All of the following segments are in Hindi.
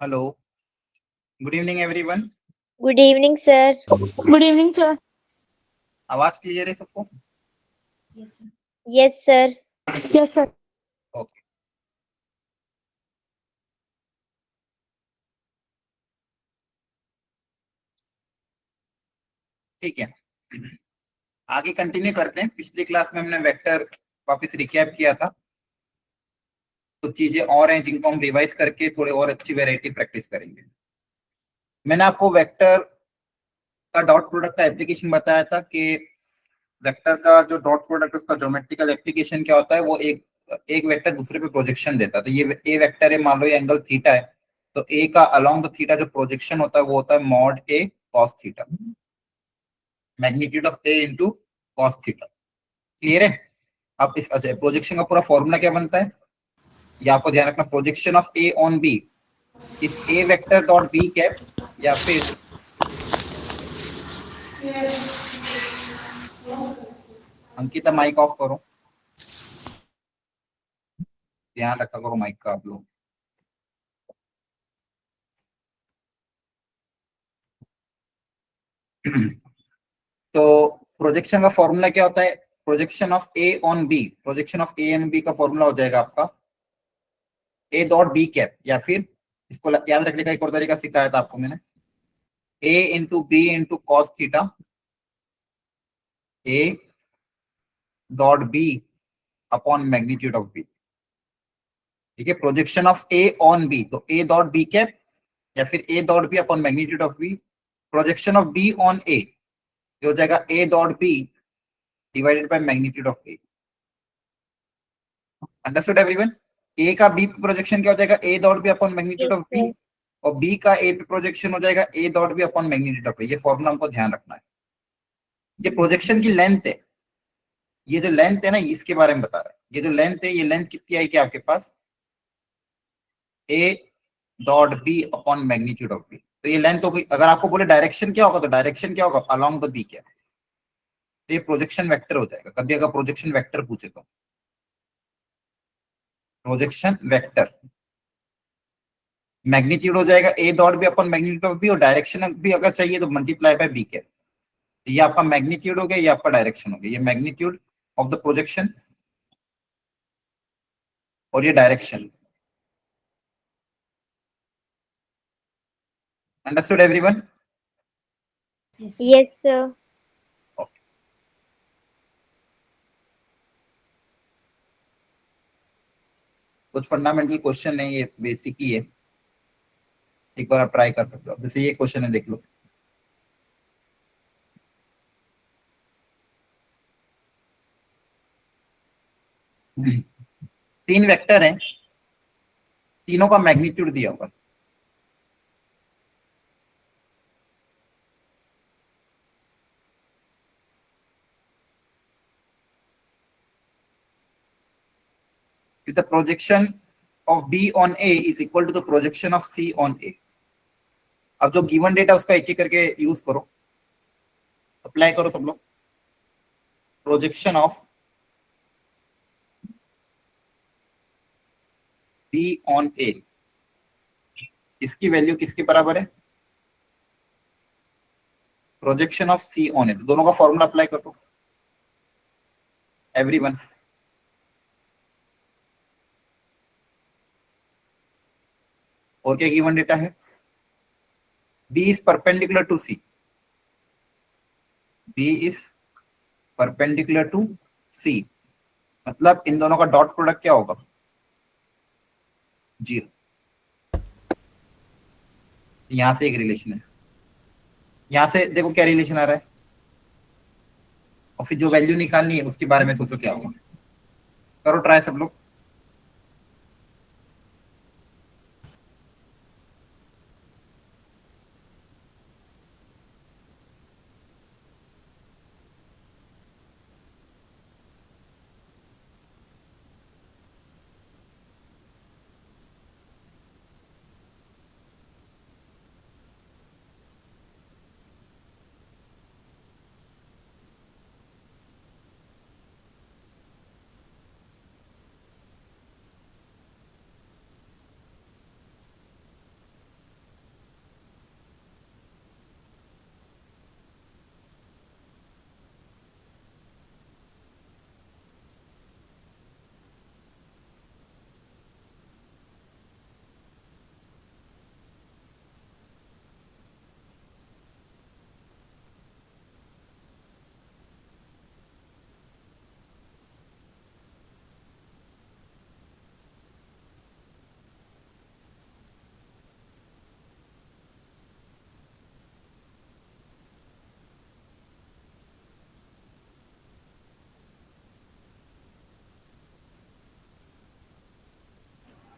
Hello, good evening everyone. Good evening sir. Good evening sir. आवाज क्लियर है सबको? Yes sir. Yes sir. Okay, ठीक है। आगे कंटिन्यू करते हैं। पिछली क्लास में हमने वेक्टर वापस रिकैप किया था। कुछ चीजें और हैं जिनको हम रिवाइज करके थोड़े और अच्छी वैरायटी प्रैक्टिस करेंगे। मैंने आपको वेक्टर का डॉट प्रोडक्ट का एप्लीकेशन बताया था कि वेक्टर का जो डॉट प्रोडक्ट उसका ज्योमेट्रिकल एप्लीकेशन क्या होता है। वो एक एक वेक्टर दूसरे पे प्रोजेक्शन देता है। तो ये ए वेक्टर है, मान लो ये एंगल थीटा है, तो ए का अलोंग द थीटा जो प्रोजेक्शन होता है वो होता है mod A cos theta, magnitude of A into cos theta. Clear है? अब इस प्रोजेक्शन का पूरा फॉर्मूला क्या बनता है ये आपको ध्यान रखना। Projection of a on b is a vector dot B cap, या फिर अंकिता माइक ऑफ करो, ध्यान रखा करो माइक का आप लोग। तो प्रोजेक्शन का फॉर्मूला क्या होता है? Projection of a on b, projection of a and b का फॉर्मूला हो जाएगा आपका ए डॉट बी कैप, या फिर इसको याद रखने का एक और तरीका सिखाया था आपको मैंने, a into b into cos theta, a dot b upon magnitude of b. ठीक है, projection of a on b, तो ए डॉट बी कैप या फिर a dot b upon magnitude of b. Projection of b on a हो जाएगा ए dot b divided by magnitude of a. Understood everyone? A का बी पे प्रोजेक्शन क्या हो जाएगा? ए dot b upon magnitude yes of B, sir. और बी का ए पे प्रोजेक्शन हो जाएगा ए dot b upon magnitude of a. ये फॉर्मूला हमको ध्यान रखना है। ये प्रोजेक्शन की लेंथ है, ये जो लेंथ है ना इसके बारे में बता रहा है। ये जो लेंथ है, ये लेंथ कितनी आएगी आपके पास? A dot b upon magnitude of b. तो ये लेंथ हो गई। अगर आपको बोले डायरेक्शन क्या होगा, तो डायरेक्शन क्या होगा? अलोंग द बी क्या। तो ये प्रोजेक्शन वेक्टर हो जाएगा। कभी अगर प्रोजेक्शन वेक्टर पूछे तो प्रोजेक्शन वेक्टर मैग्नीट्यूड हो जाएगा ए dot b upon magnitude of B, और डायरेक्शन भी अगर चाहिए तो मल्टीप्लाई बाय बी के। तो ये आपका मैग्नीट्यूड हो गया, ये आपका डायरेक्शन हो गया। ये मैग्नीट्यूड ऑफ द प्रोजेक्शन और ये direction. Understood everyone? Yes sir. कुछ फंडामेंटल क्वेश्चन है, ये बेसिक ही है। एक बार आप ट्राई कर सकते हो। जैसे ये क्वेश्चन है, देख लो। तीन वेक्टर हैं, तीनों का मैग्नीट्यूड दिया हुआ है। The projection of B on A is equal to the projection of C on A. अब जो गिवन डेटा उसका एक एक करके यूज करो, अप्लाई करो सब लोग। Projection of B on A, इसकी वैल्यू किसके बराबर है? Projection of C on A। दोनों का फॉर्मूला अप्लाई कर दो एवरीवन। और क्या गिवन डेटा है? B is perpendicular to C, B is perpendicular to C, मतलब इन दोनों का डॉट प्रोडक्ट क्या होगा? 0। यहां से एक रिलेशन है, यहां से देखो क्या रिलेशन आ रहा है, और फिर जो वैल्यू निकालनी है उसके बारे में सोचो क्या होगा। करो ट्राई सब लोग।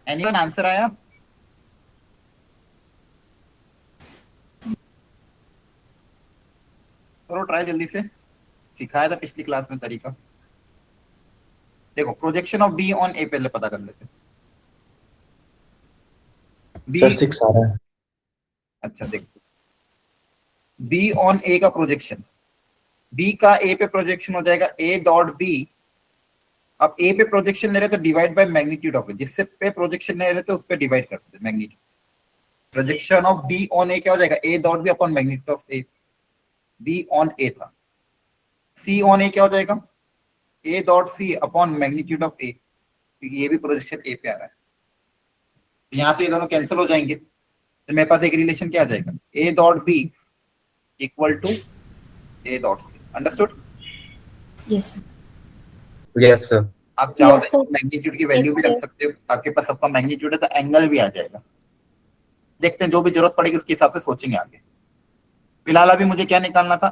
एनीवन आंसर आया? करो ट्राई जल्दी से, सिखाया था पिछली क्लास में तरीका। देखो प्रोजेक्शन ऑफ बी ऑन ए पहले पता कर लेते हैं। बी, सर 6 आ रहा है। अच्छा देखो, बी ऑन ए का प्रोजेक्शन, बी का ए पे प्रोजेक्शन हो जाएगा ए डॉट बी। अब ए पे प्रोजेक्शन ले रहे तो डिवाइड बाय मैग्नीट्यूड ऑफ ए, जिससे पे प्रोजेक्शन ले रहे तो उस पे डिवाइड कर देते magnitude. Projection of b on a क्या हो जाएगा, ए dot b upon magnitude of A. B on a था, सी ऑन ए क्या हो जाएगा, ए dot c upon magnitude of a, क्योंकि ये भी प्रोजेक्शन ए पे आ रहा है। तो यहां से ये दोनों कैंसिल हो जाएंगे, तो मेरे पास एक रिलेशन क्या आ जाएगा, ए dot b equal to a dot c. Understood? Yes yes sir. आप चाहो Yes, तो sir. मैग्नीट्यूड की वैल्यू भी रख Yes, सकते हो, आपके पास सबका मैग्नीट्यूड है तो एंगल भी आ जाएगा। देखते हैं, जो भी जरूरत पड़ेगी उसके हिसाब से सोचेंगे आगे। फिलहाल अभी मुझे क्या निकालना था,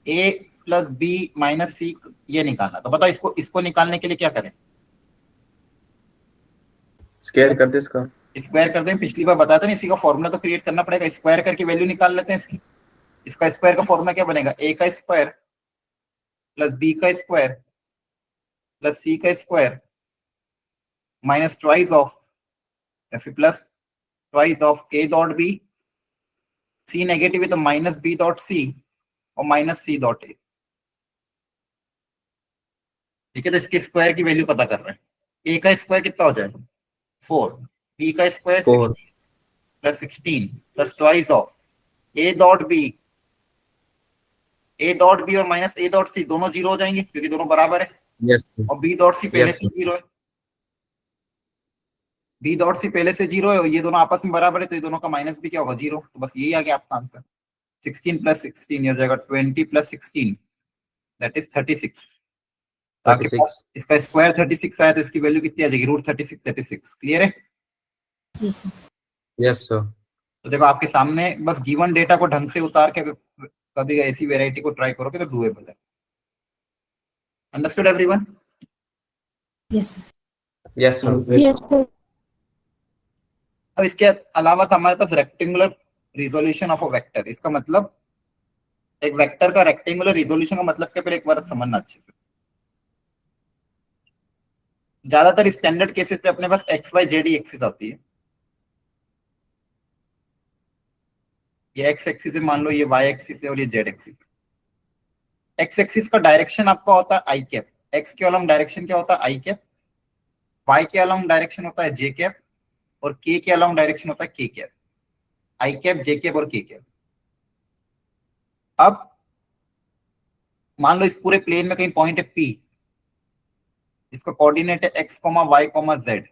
ए प्लस बी माइनस सी, ये निकालना। तो बताओ इसको, इसको निकालने के लिए क्या करें? स्क्वायर कर दे इसका। स्क्वायर कर दें, पिछली बार बताया था ना, इसी का फॉर्मूला तो क्रिएट करना पड़ेगा। स्क्वायर करके वैल्यू निकाल लेते हैं इसकी। इसका स्क्वायर का फॉर्मूला क्या बनेगा, ए का स्क्वायर प्लस बी का स्क्वायर प्लस सी का स्क्वायर माइनस ट्वाइस ऑफ या फिर plus twice of A dot b, c negative है तो माइनस बी डॉट सी और माइनस सी डॉट ए। ठीक है, तो इसके स्क्वायर की वैल्यू पता कर रहे हैं। ए का स्क्वायर कितना हो जाएगा 4, बी का स्क्वायर 4 16 प्लस 16 प्लस twice of A dot b, a dot b और माइनस ए डॉट सी दोनों जीरो हो जाएंगे क्योंकि दोनों बराबर है, यस और बी डॉट सी पहले Yes, से जीरो है। बी डॉट सी पहले से जीरो है और ये दोनों आपस में बराबर है, तो ये दोनों का माइनस भी क्या होगा, जीरो। तो बस यही आ गया आपका आंसर। 16 प्लस 16 हो जाएगा 20 प्लस 16 दैट इज 36। तो आपके 36 पास इसका स्क्वायर 36 आया तो इसकी वैल्यू कितनी आ जाएगी, रूट 36 36। क्लियर है? Yes yes sir. तो देखो आपके सामने, बस गिवन डेटा को ढंग से उतार के अगर कभी ऐसी वेराइटी को ट्राई करोगे तो डूएबल है। Understood everyone? Yes yes sir. Yes sir. अब इसके अलावा था हमारे पास rectangular resolution of a vector. इसका मतलब, एक वेक्टर का रेक्टेंगुलर रिजोल्यूशन का मतलब क्या, पहले एक बार समझना अच्छे से। ज्यादातर स्टैंडर्ड केसेस पे अपने पास एक्स वाई जेड एक्सिस आती है। ये एक्स एक्सिस है, मान लो ये वाई एक्सिस है और ये जेड एक्सिस है। एक्स एक्सिस का डायरेक्शन आपका होता है आई कैप, एक्स के अलोंग डायरेक्शन क्या होता है आई कैप, वाई के अलोंग डायरेक्शन होता है जे कैप, और के अलोंग डायरेक्शन होता है के कैप। आई कैप, जे कैप और के कैप। अब मान लो इस पूरे प्लेन में कहीं पॉइंट है पी, इसका कोऑर्डिनेट है x comma y comma z.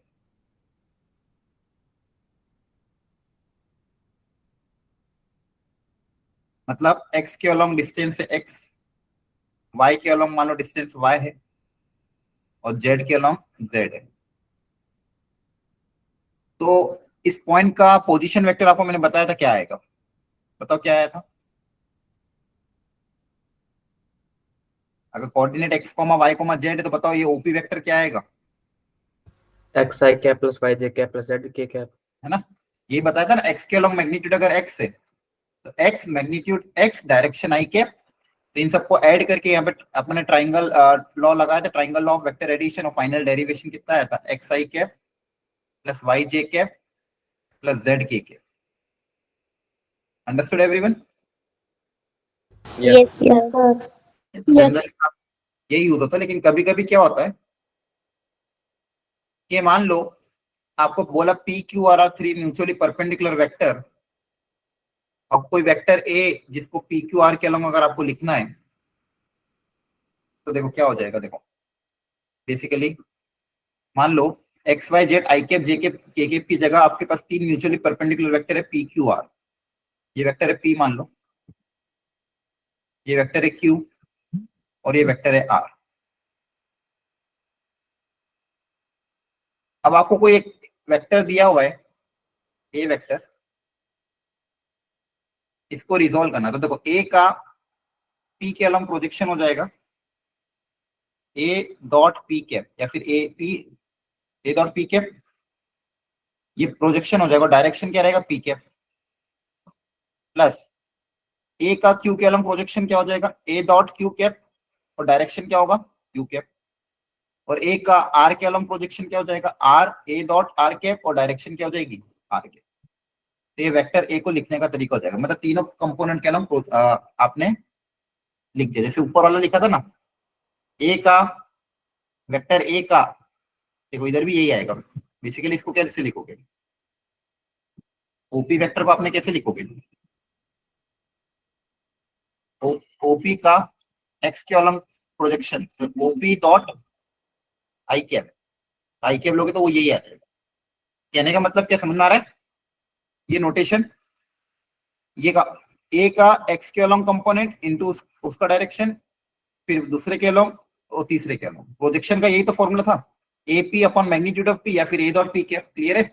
मतलब एक्स के अलोंग डिस्टेंस है एक्स, वाई के अलोंग मान लो डिस्टेंस वाई है, और जेड के अलोंग जेड है। तो इस पॉइंट का पोजीशन वेक्टर आपको मैंने बताया था क्या आएगा, बताओ क्या आया था? अगर coordinate x comma y comma z है तो बताओ ये ओपी वेक्टर क्या आएगा, एक्स आई कैप प्लस वाई जे कैप प्लस जेड के कैप, है ना? ये बताया था ना, एक्स के अलोंग मैग्नीट्यूड अगर एक्स है तो x magnitude x direction I cap. तो इन सबको ऐड करके यहाँ पे अपने ट्राइंगल लॉ लगाया था, triangle law of vector addition और फाइनल डेरिवेशन कितना आया था, एक्स आई कैप प्लस वाई जे कैप प्लस जेड के cap. Understood everyone? Yes, yes sir. Sir. Generally यही यूज होता है, लेकिन कभी कभी क्या होता है कि मान लो आपको बोला P Q R are three mutually perpendicular vector. अब कोई वेक्टर ए जिसको पी क्यू आर के अलोंग अगर आपको लिखना है तो देखो क्या हो जाएगा। देखो बेसिकली मान लो x y z i cap j cap k cap की जगह आपके पास तीन म्यूचुअली परपेंडिकुलर वेक्टर है पी क्यू आर। ये वेक्टर है पी मान लो, ये वेक्टर है क्यू और ये वेक्टर है आर। अब आपको कोई एक वेक्टर दिया हुआ है ए वेक्टर, इसको रिजोल्व करना। तो देखो ए का पी के अलोंग प्रोजेक्शन हो जाएगा ए डॉट पी कैप, या फिर A P A dot P cap, ये प्रोजेक्शन हो जाएगा, डायरेक्शन क्या रहेगा पी कैप, प्लस ए का क्यू कॉलम प्रोजेक्शन क्या हो जाएगा ए डॉट क्यू कैप, और डायरेक्शन क्या होगा क्यू कैप, और ए का आर कॉलम प्रोजेक्शन क्या हो जाएगा R A dot R cap, और डायरेक्शन क्या हो जाएगी आर कैप। तो ये वेक्टर ए को लिखने का तरीका हो जाएगा, मतलब तीनों कंपोनेंट कॉलम आपने लिख दिया, जैसे ऊपर वाला लिखा था ना, ए का वेक्टर ए का, देखो इधर भी यही आएगा। बेसिकली इसको कैसे लिखोगे, ओपी वेक्टर को आपने कैसे लिखोगे, ओपी का x column projection OP dot I cap, I cap लोगे तो वो यही आ जाएगा। कहने का मतलब क्या समझ में आ रहा है, ये नोटेशन, ये का ए का एक्स कॉलम कंपोनेंट इनटू उसका डायरेक्शन, फिर दूसरे कॉलम और तीसरे कॉलम, प्रोजेक्शन का यही तो फॉर्मूला था, A P upon magnitude of P या फिर a dot P cap. Clear है।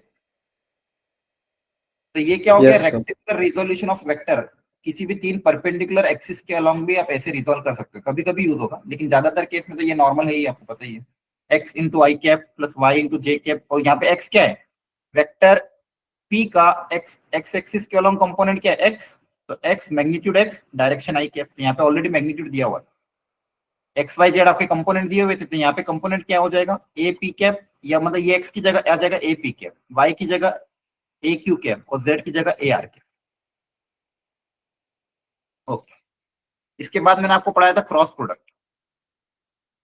तो ये क्या हो गया Yes, sir. Rectangular resolution of vector, किसी भी तीन परपेंडिकुलर एक्सिस के अलोंग भी आप ऐसे रिजोल्व कर सकते हो, कभी कभी यूज होगा, लेकिन ज्यादातर केस में तो ये नॉर्मल है ही, आपको पता ही है, एक्स इंटू आई कैप प्लस वाई इंटू जे कैप, और यहाँ पे एक्स क्या है वेक्टर पी का एक्स एक्स एक्सिस के अलोंग कंपोनेंट क्या है एक्स, तो x magnitude x direction I cap, तो यहाँ पे ऑलरेडी मैग्नीट्यूड दिया हुआ है, एक्स वाई जेड आपके कंपोनेंट दिए हुए थे, तो यहाँ पे कंपोनेंट क्या हो जाएगा ए पी कैप, या मतलब ये एक्स की जगह आ जाएगा ए पी कैप, वाई की जगह ए क्यू कैप, और जेड की जगह ए आर कैप। ओके, इसके बाद मैंने आपको पढ़ाया था क्रॉस प्रोडक्ट।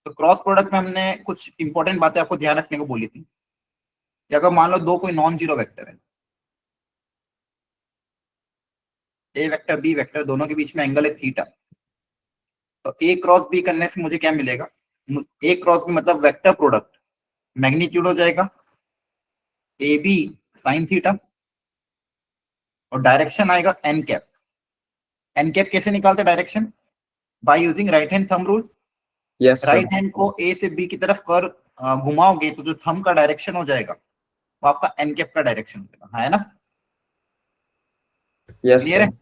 तो क्रॉस प्रोडक्ट में हमने कुछ इंपॉर्टेंट बातें आपको ध्यान रखने को बोली थी, कि अगर मान लो दो कोई नॉन जीरो वेक्टर है, ए वेक्टर बी वेक्टर, दोनों के बीच में एंगल है थीटा, तो ए क्रॉस बी करने से मुझे क्या मिलेगा, ए क्रॉस बी मतलब वेक्टर प्रोडक्ट मैग्नीट्यूड हो जाएगा ए बी साइन थीटा, और डायरेक्शन आएगा एन कैप। एन कैप कैसे निकालते direction, by using right hand thumb rule. Yes, sir. Right hand को ए से बी की तरफ कर घुमाओगे तो जो थंब का डायरेक्शन हो जाएगा वो आपका एन कैप का डायरेक्शन हो जाएगा, है ना। Yes, क्लियर है। sir.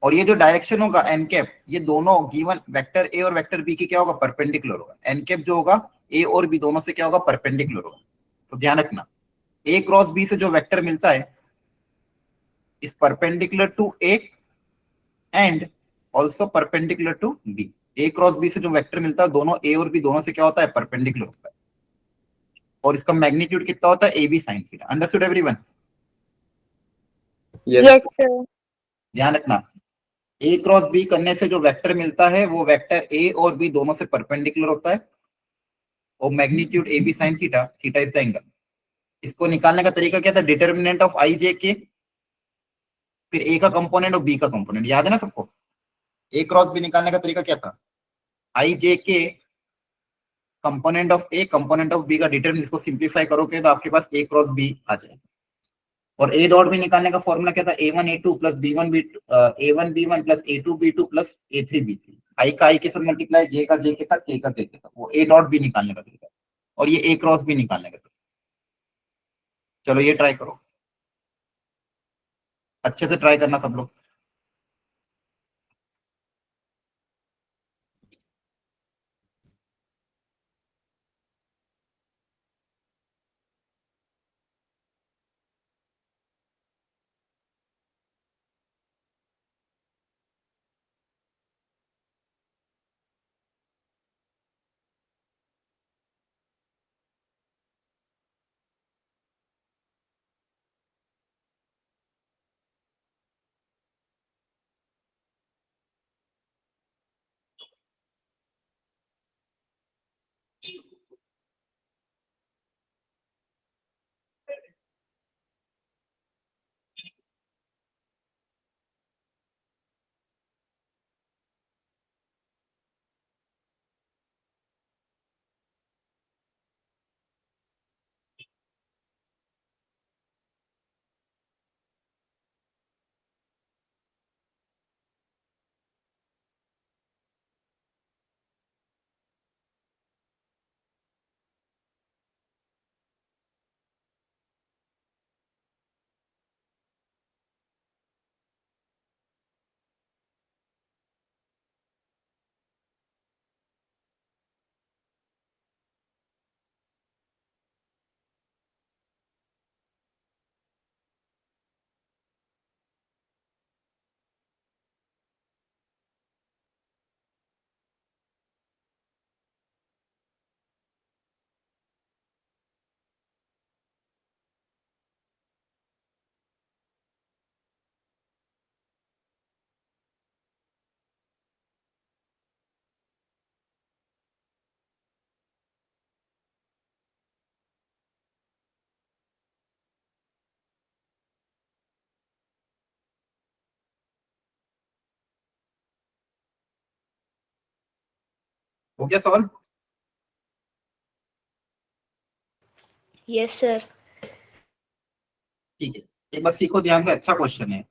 और ये जो डायरेक्शन होगा एन कैप, ये दोनों गिवन वेक्टर ए और वेक्टर बी की क्या होगा परपेंडिकुलर होगा, एन कैप जो होगा ए और बी दोनों से क्या होगा परपेंडिकुलर होगा। तो ध्यान रखना ए क्रॉस बी से जो वेक्टर मिलता है is perpendicular to A and also perpendicular to B. A cross B से जो वेक्टर मिलता है दोनों ए और बी दोनों से क्या होता है परपेंडिकुलर होता है, और इसका मैग्नीट्यूड कितना होता है A B sine theta. Understood everyone. Yes, Yes, sir. sir. ध्यान रखना ए क्रॉस बी करने से जो वेक्टर मिलता है वो वेक्टर ए और बी दोनों से परपेंडिकुलर होता है, और magnitude A B sine theta, theta is the angle. इसको निकालने का तरीका क्या था, डिटर्मिनेंट ऑफ आई जे के, फिर ए का कंपोनेंट और बी का कंपोनेंट, याद है ना सबको। ए क्रॉस बी निकालने का तरीका क्या था, I J K component of A component of B का डिटर्मिनेंट, इसको सिंप्लीफाई करोगे तो आपके पास ए क्रॉस बी आ जाएगा। और ए डॉट बी निकालने का फॉर्मूला क्या था, a one a two plus B one b a one b one plus A two b two plus A three b three, i का आई के साथ मल्टीप्लाई, जे का जे के साथ, के का के के साथ, वो ए डॉट बी निकालने का तरीका। और ये ए क्रॉस बी निकालने का तरीका। चलो ये ट्राई करो, अच्छे से ट्राई करना सब लोग। हो गया सवाल? Yes, sir. ठीक है, एक बार सीखो ध्यान से, अच्छा क्वेश्चन है।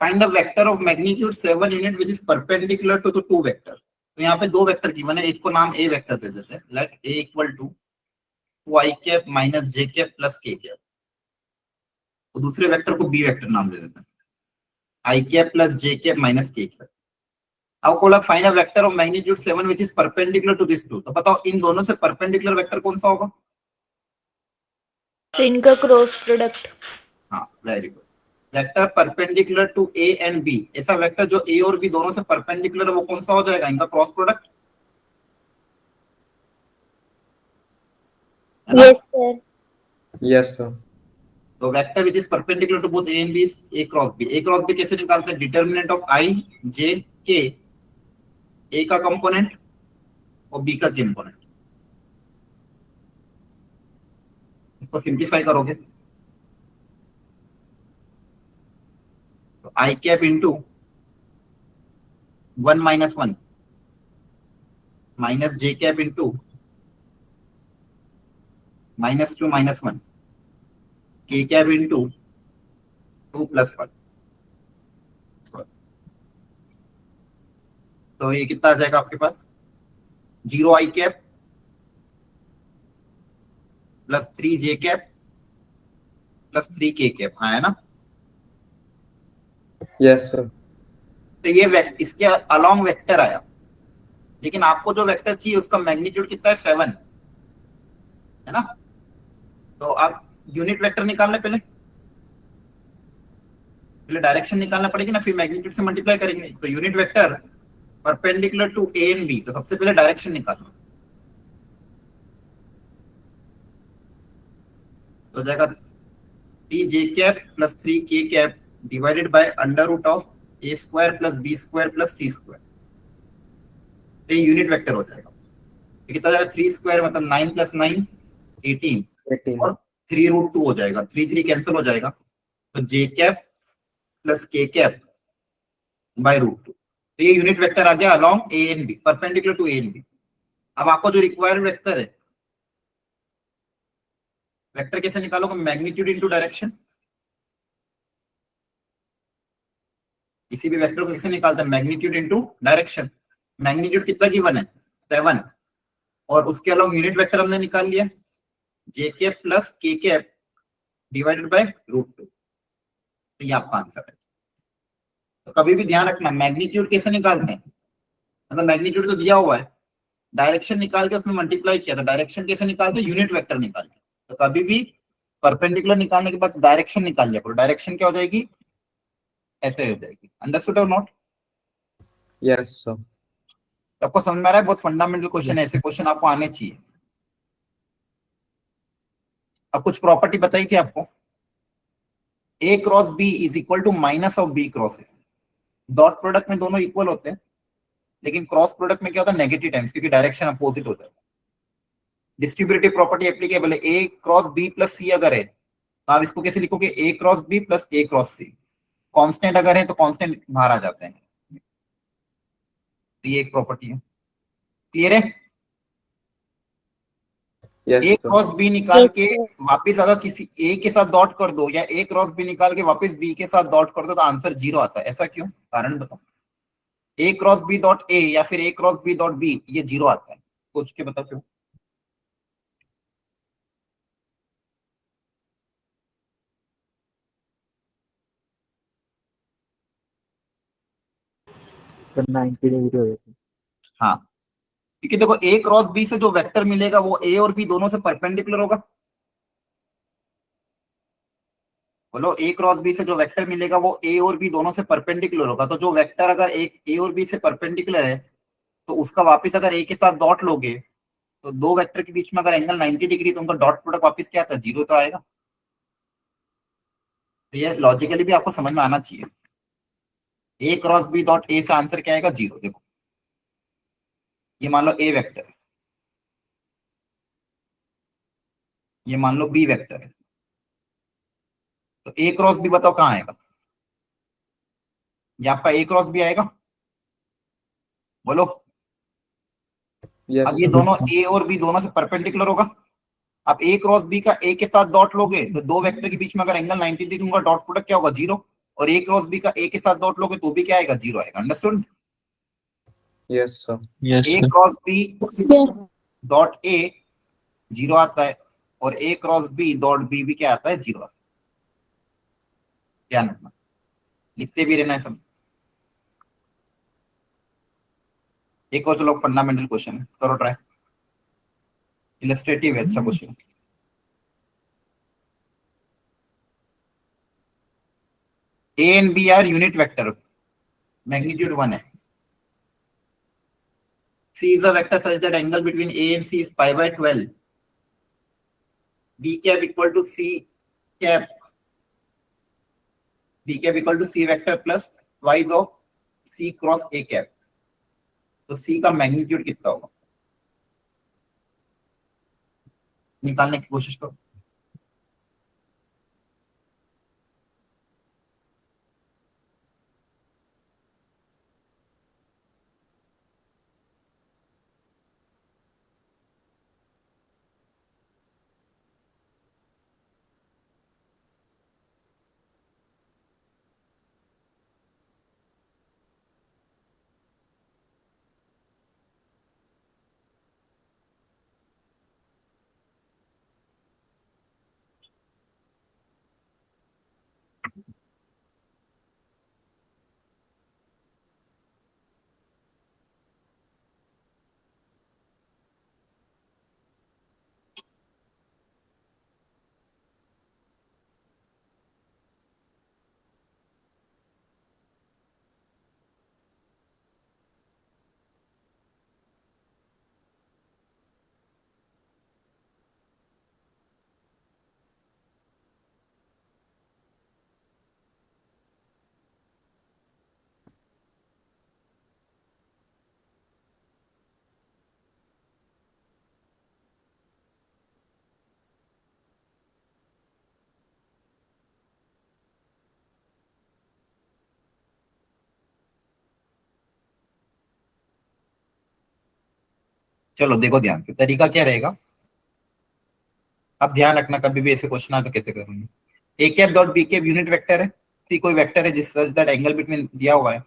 Find the vector of magnitude 7 unit which is perpendicular to the two vector. तो यहाँ पे दो वेक्टर गिवन है, एक को नाम ए वेक्टर दे देते हैं, let A equal to 2i cap minus J cap plus K cap. तो दूसरे वेक्टर को बी वेक्टर नाम दे देते हैं, I cap plus J cap minus K cap. अब बोला find a vector of magnitude 7 which is perpendicular to this two. तो बताओ इन दोनों से परपेंडिकुलर वेक्टर कौन सा होगा? तो इनका क्रॉस प्रोडक्ट। हाँ, very good. Vector perpendicular to A and B, ऐसा वेक्टर जो ए और बी दोनों से परपेंडिकुलर है वो कौन सा हो जाएगा? इनका क्रॉस प्रोडक्ट, है ना? Yes, sir. Yes, sir. तो vector which is perpendicular to both A and B is A cross B. A cross B कैसे निकालते हैं? डिटर्मिनेंट ऑफ आई जे के, ए का कंपोनेंट और बी का कंपोनेंट। इसको सिंप्लीफाई करोगे तो आई cap into 1 minus 1 minus J cap into -2 minus 1 के कैप इंटू 2 प्लस 1। तो ये कितना आ जाएगा आपके पास? 0 आई कैप प्लस 3 जे कैप प्लस 3 के कैप, हाँ है ना? Yes, sir. तो ये इसके अलोंग वेक्टर आया, लेकिन आपको जो वेक्टर चाहिए उसका मैग्नीट्यूड कितना है? 7, है ना? तो आप यूनिट वेक्टर निकालने पहले डायरेक्शन निकालना पड़ेगी ना, फिर मैग्नीट्यूड से मल्टीप्लाई करेंगे। तो unit vector perpendicular to A and B, तो सबसे पहले डायरेक्शन निकालना। तो जाएगा 3 जे cap plus 3 K cap divided by under root of A square plus B square plus C square. तो ये यूनिट वेक्टर हो जाएगा। तो कितना जाएगा? 3 स्क्वायर मतलब 9 प्लस 9 18 18. और 3 रूट 2 हो जाएगा, 3 3 कैंसिल हो जाएगा। तो J cap plus K cap by root 2। तो ये यूनिट वेक्टर आ गया along A and B, perpendicular to A and B. अब आपको जो रिक्वायर्ड वेक्टर है, वेक्टर कैसे निकालोगे? Magnitude into direction. किसी भी वेक्टर को कैसे निकालते हैं? Magnitude into direction. मैग्नीट्यूड कितना गिवन है? 7, और उसके अलावा यूनिट वेक्टर हमने निकाल लिया, जे cap plus K cap divided bye root 2। तो ये आपका आंसर है। तो कभी भी ध्यान रखना, मैग्नीट्यूड कैसे निकालते हैं? मतलब मैग्नीट्यूड तो दिया हुआ है, डायरेक्शन निकाल के उसमें मल्टीप्लाई किया, तो डायरेक्शन कैसे निकालते हैं? यूनिट वेक्टर निकाल के। तो कभी भी परपेंडिकुलर निकालने के बाद डायरेक्शन निकाल लिया करो। डायरेक्शन क्या हो जाएगी? ऐसे हो जाएगी। अंडरस्टूड और नॉट? Yes, sir. आपको समझ में आ रहा है? बहुत फंडामेंटल क्वेश्चन है, Yes. ऐसे क्वेश्चन आपको आने चाहिए। अब कुछ प्रॉपर्टी बताई थी आपको, A cross B is equal to minus of B cross A. Dot product में दोनों इक्वल होते हैं, लेकिन क्रॉस प्रोडक्ट में क्या होता है? नेगेटिव टाइम्स, क्योंकि डायरेक्शन अपोजिट होता है। डिस्ट्रीब्यूटिव प्रॉपर्टी एप्लीकेबल है। ए क्रॉस बी प्लस सी अगर है तो आप इसको कैसे लिखोगे? ए क्रॉस बी प्लस ए क्रॉस सी। कांस्टेंट अगर है तो कांस्टेंट बाहर आ जाते हैं। तो ये एक प्रॉपर्टी है। क्लियर है? Yes, A sir. Cross B निकाल Yes, के sir. वापस अगर किसी ए के साथ डॉट कर दो, या ए क्रॉस बी निकाल के वापस बी के साथ डॉट कर दो, तो आंसर 0 आता है। ऐसा क्यों? कारण बताओ। ए क्रॉस बी डॉट ए या फिर A cross B dot B, ये 0 आता है। सोच के बताओ क्यों? तो 90 डिग्री हो जाती है. हाँ, क्योंकि देखो ए क्रॉस बी से जो वेक्टर मिलेगा वो ए और बी दोनों से परपेंडिकुलर होगा। बोलो, ए क्रॉस बी से जो वेक्टर मिलेगा वो ए और बी दोनों से परपेंडिकुलर होगा। तो जो वेक्टर अगर एक ए और बी से परपेंडिकुलर है, तो उसका वापस अगर ए के साथ डॉट लोगे, तो दो वेक्टर के बीच में अगर एंगल 90 डिग्री, तो उनका डॉट प्रोडक्ट वापस क्या आता है? 0 तो आएगा। तो ये लॉजिकली भी आपको समझ में आना चाहिए। ए क्रॉस बी डॉट ए से आंसर क्या आएगा? 0। देखो, ये मान लो ए वेक्टर है, ये मान लो बी वेक्टर है, तो ए क्रॉस बी बताओ कहाँ आएगा? ये आपका ए क्रॉस बी आएगा। बोलो, Yes, अब ये sir. दोनों ए और बी दोनों से परपेंडिकुलर होगा। अब ए क्रॉस बी का ए के साथ डॉट लोगे तो दो वेक्टर के बीच में अगर एंगल 90 डिग्री होगा, डॉट प्रोडक्ट क्या होगा? 0। और ए क्रॉस बी का ए के साथ डॉट लोगे तो भी क्या आएगा? 0 आएगा। Understood? Yes, sir. Yes, A sir. Cross B Yes. Dot A 0 आता है और A cross B dot B भी क्या आता है? 0 आता है। ध्यान रखना, लिखते भी रहना है सब। एक और चलो फंडामेंटल क्वेश्चन करो ट्राई, इलस्ट्रेटिव है, अच्छा question. A and B are unit vector, magnitude 1 है। C is a vector such that angle between A and C is pi by 12. B cap equal to C cap. B cap equal to C vector plus twice of C cross A cap. तो C का मैग्नीट्यूड कितना होगा? निकालने की कोशिश करो। चलो देखो ध्यान से, तरीका क्या रहेगा। अब ध्यान रखना, कभी भी ऐसे क्वेश्चन आए तो कैसे करेंगे। A cap dot B cap unit vector है, सी कोई वेक्टर है जिस सच दैट एंगल बिटवीन दिया हुआ है।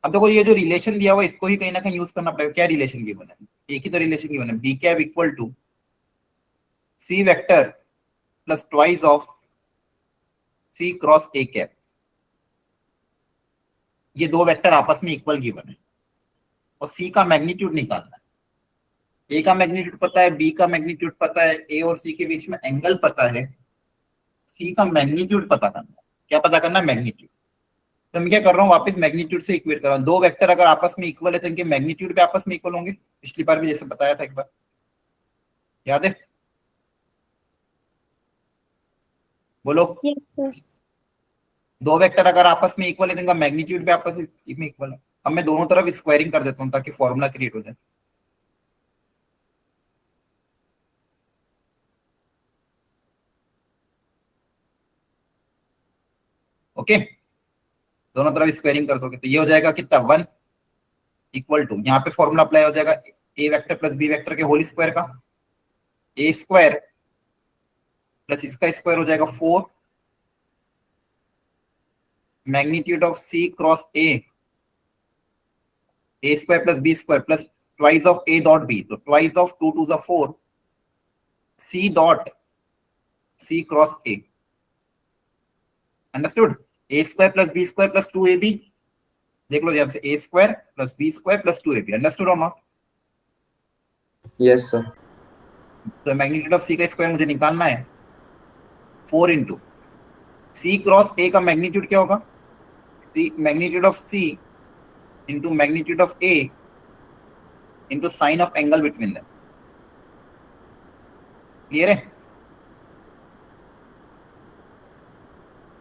अब देखो ये जो रिलेशन दिया हुआ है इसको ही कहीं ना कहीं यूज करना पड़ेगा। क्या रिलेशन गिवन है? एक ही तो रिलेशन गिवन है, B cap equal to C vector plus twice of C cross A cap. ये दो वेक्टर आपस में इक्वल गिवन है और सी का मैग्नीट्यूड निकालना है। ए का मैग्नीट्यूड पता है, बी का मैग्नीट्यूड पता है, ए और सी के बीच में एंगल पता है, सी का मैग्नीट्यूड पता करना है। क्या पता करना है? मैग्नीट्यूड। तो मैं क्या कर रहा हूँ, वापस मैग्नीट्यूड से इक्वेट कर रहा हूँ। दो वेक्टर अगर आपस में इक्वल है तो इनके मैग्नीट्यूड भी आपस में इक्वल होंगे। पिछली बार भी जैसे बताया था एक बार, याद है? बोलो। Yes, sir. दो वेक्टर अगर आपस में इक्वल है तो इनका मैग्नीट्यूड भी आपस में इक्वल है। अब मैं दोनों तरफ स्क्वायरिंग कर देता हूँ ताकि फॉर्मूला क्रिएट हो जाए। ओके, दोनों तरफ स्क्वायरिंग कर दोगे तो ये हो जाएगा कितना? 1 इक्वल टू, यहाँ पे फॉर्मूला अप्लाई हो जाएगा A vector plus B vector के होल स्क्वायर का। ए स्क्वायर प्लस इसका स्क्वायर हो जाएगा 4 magnitude of C cross A square plus B square plus twice of A dot B, तो twice of 2 2 4 C dot C cross A. Understood? A square plus B square plus 2ab, देख लो ध्यान से, A square plus B square plus 2ab। Understood और नॉट? Yes, sir. तो मैग्नीट्यूड ऑफ सी का स्क्वायर मुझे निकालना है 4 इंटू सी क्रॉस ए का मैग्नीट्यूड क्या होगा? C magnitude of C into magnitude of A into sine of angle between them. Clear है?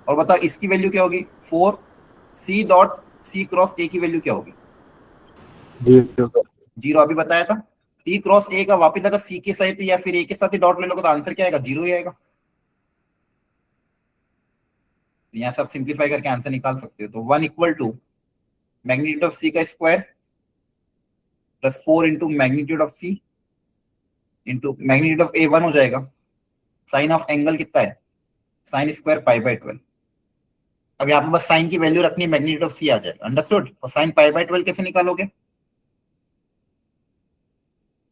और बताओ इसकी वैल्यू क्या होगी? 4 सी डॉट सी क्रॉस ए की वैल्यू क्या होगी? 0. 0 अभी बताया था। सी क्रॉस ए का वापस अगर सी के साथ या फिर ए के साथ ही डॉट ले लोगे तो आंसर क्या आएगा? 0 ही आएगा। यहाँ से आप सिंप्लीफाई करके आंसर निकाल सकते हो। तो 1 equal to magnitude of C का square plus 4 into magnitude of C into magnitude of A 1 हो जाएगा। साइन ऑफ एंगल कितना है, साइन स्क्वायर पाई बाय 12। अब यहाँ पे बस साइन की वैल्यू रखनी, मैग्नीट्यूड ऑफ सी आ जाएगा, अंडरस्टूड। और साइन पाई बाय 12 कैसे निकालोगे,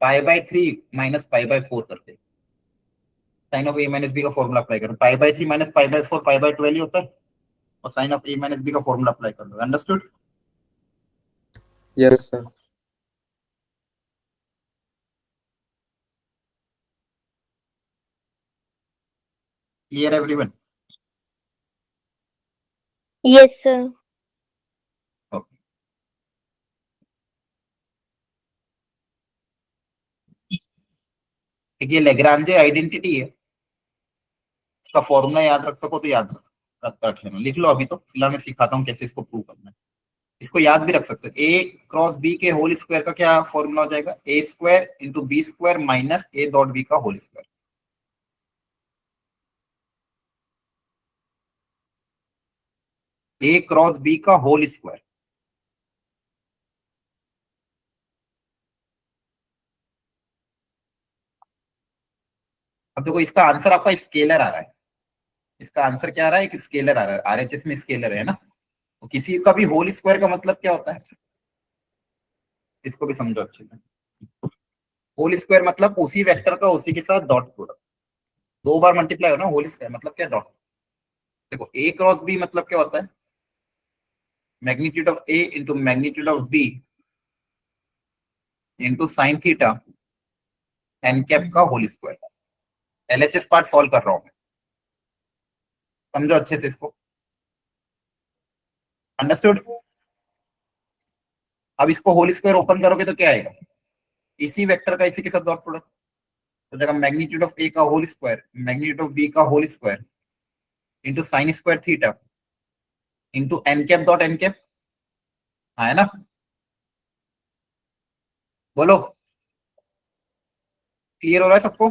pi by 3 minus pi by 4 करते, sine of A minus B का फॉर्मूला अप्लाई करो, pi by 3 minus pi by 4 pi by 12 ही होता है, और sine of A minus B का फॉर्मूला अप्लाई कर लो, understood. Yes, sir. Clear everyone? Yes, sir. Okay, ये लेग्रांजे आइडेंटिटी है, इसका फॉर्मूला याद रख सको तो याद रख लेना, लिख लो अभी, तो फिलहाल मैं सिखाता हूँ कैसे इसको प्रूव करना है। इसको याद भी रख सकते हो, ए क्रॉस बी के होल स्क्वायर का क्या फॉर्मूला हो जाएगा, A square into B square minus A dot B का whole square. A cross B का होल स्क्वायर, अब देखो इसका आंसर आपका स्केलर आ रहा है, इसका आंसर क्या आ रहा है, एक स्केलर आ रहा है, आरएचएस में स्केलर है ना, तो किसी का भी होल स्क्वायर का मतलब क्या होता है, इसको भी समझो अच्छे से। होल स्क्वायर मतलब उसी वेक्टर का उसी के साथ डॉट प्रोडक्ट, दो बार मल्टीप्लाई हो ना, होल स्क्वायर मतलब क्या, डॉट। देखो ए क्रॉस बी मतलब क्या होता है, magnitude of A into magnitude of B into sine theta N cap का whole square. LHS part solve कर रहा हूं मैं, समझो अच्छे से इसको, अंडरस्टूड। अब इसको होल स्क्वायर ओपन करोगे तो क्या आएगा, इसी वेक्टर का इसी के साथ डॉट प्रोडक्ट, तो जगह मैग्नीट्यूड ऑफ ए का whole square magnitude of B का whole square into sine square theta into N cap dot N cap, है ना, बोलो क्लियर हो रहा है सबको।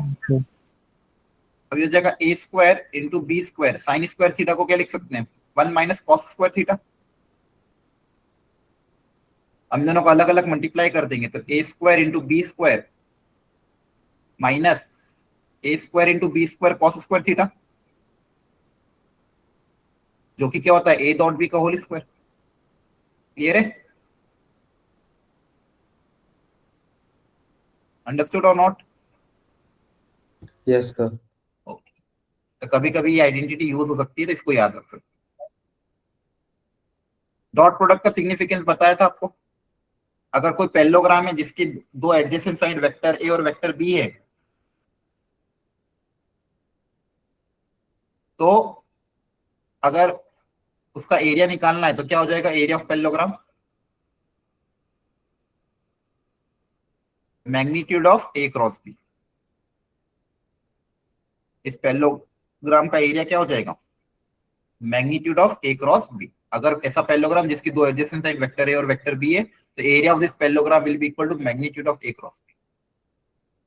अब ये जगह A square into B square sine square theta को क्या लिख सकते हैं, 1 माइनस कॉस स्क्वायर थीटा। हम दोनों को अलग अलग मल्टीप्लाई कर देंगे, तो A square into B square minus A square into B square cos square theta, जो कि क्या होता है, ए डॉट बी का होल स्क्वायर। क्लियर है, अंडरस्टूड और नॉट? Yes, sir. ओके, तो कभी कभी ये आइडेंटिटी यूज हो सकती है, तो इसको याद रख सकते। डॉट प्रोडक्ट का सिग्निफिकेंस बताया था आपको, अगर कोई पैरेललोग्राम है जिसकी दो एडजेसेंट साइड वेक्टर ए और वेक्टर बी है, तो अगर उसका एरिया निकालना है तो क्या हो जाएगा, area of parallelogram magnitude of A cross B. इस पैरेललोग्राम का एरिया क्या हो जाएगा, magnitude of A cross B. अगर ऐसा पैरेललोग्राम जिसकी दो एडजेसेंट साइड वेक्टर ए और वेक्टर बी है, तो area of this parallelogram will be equal to magnitude of A cross B.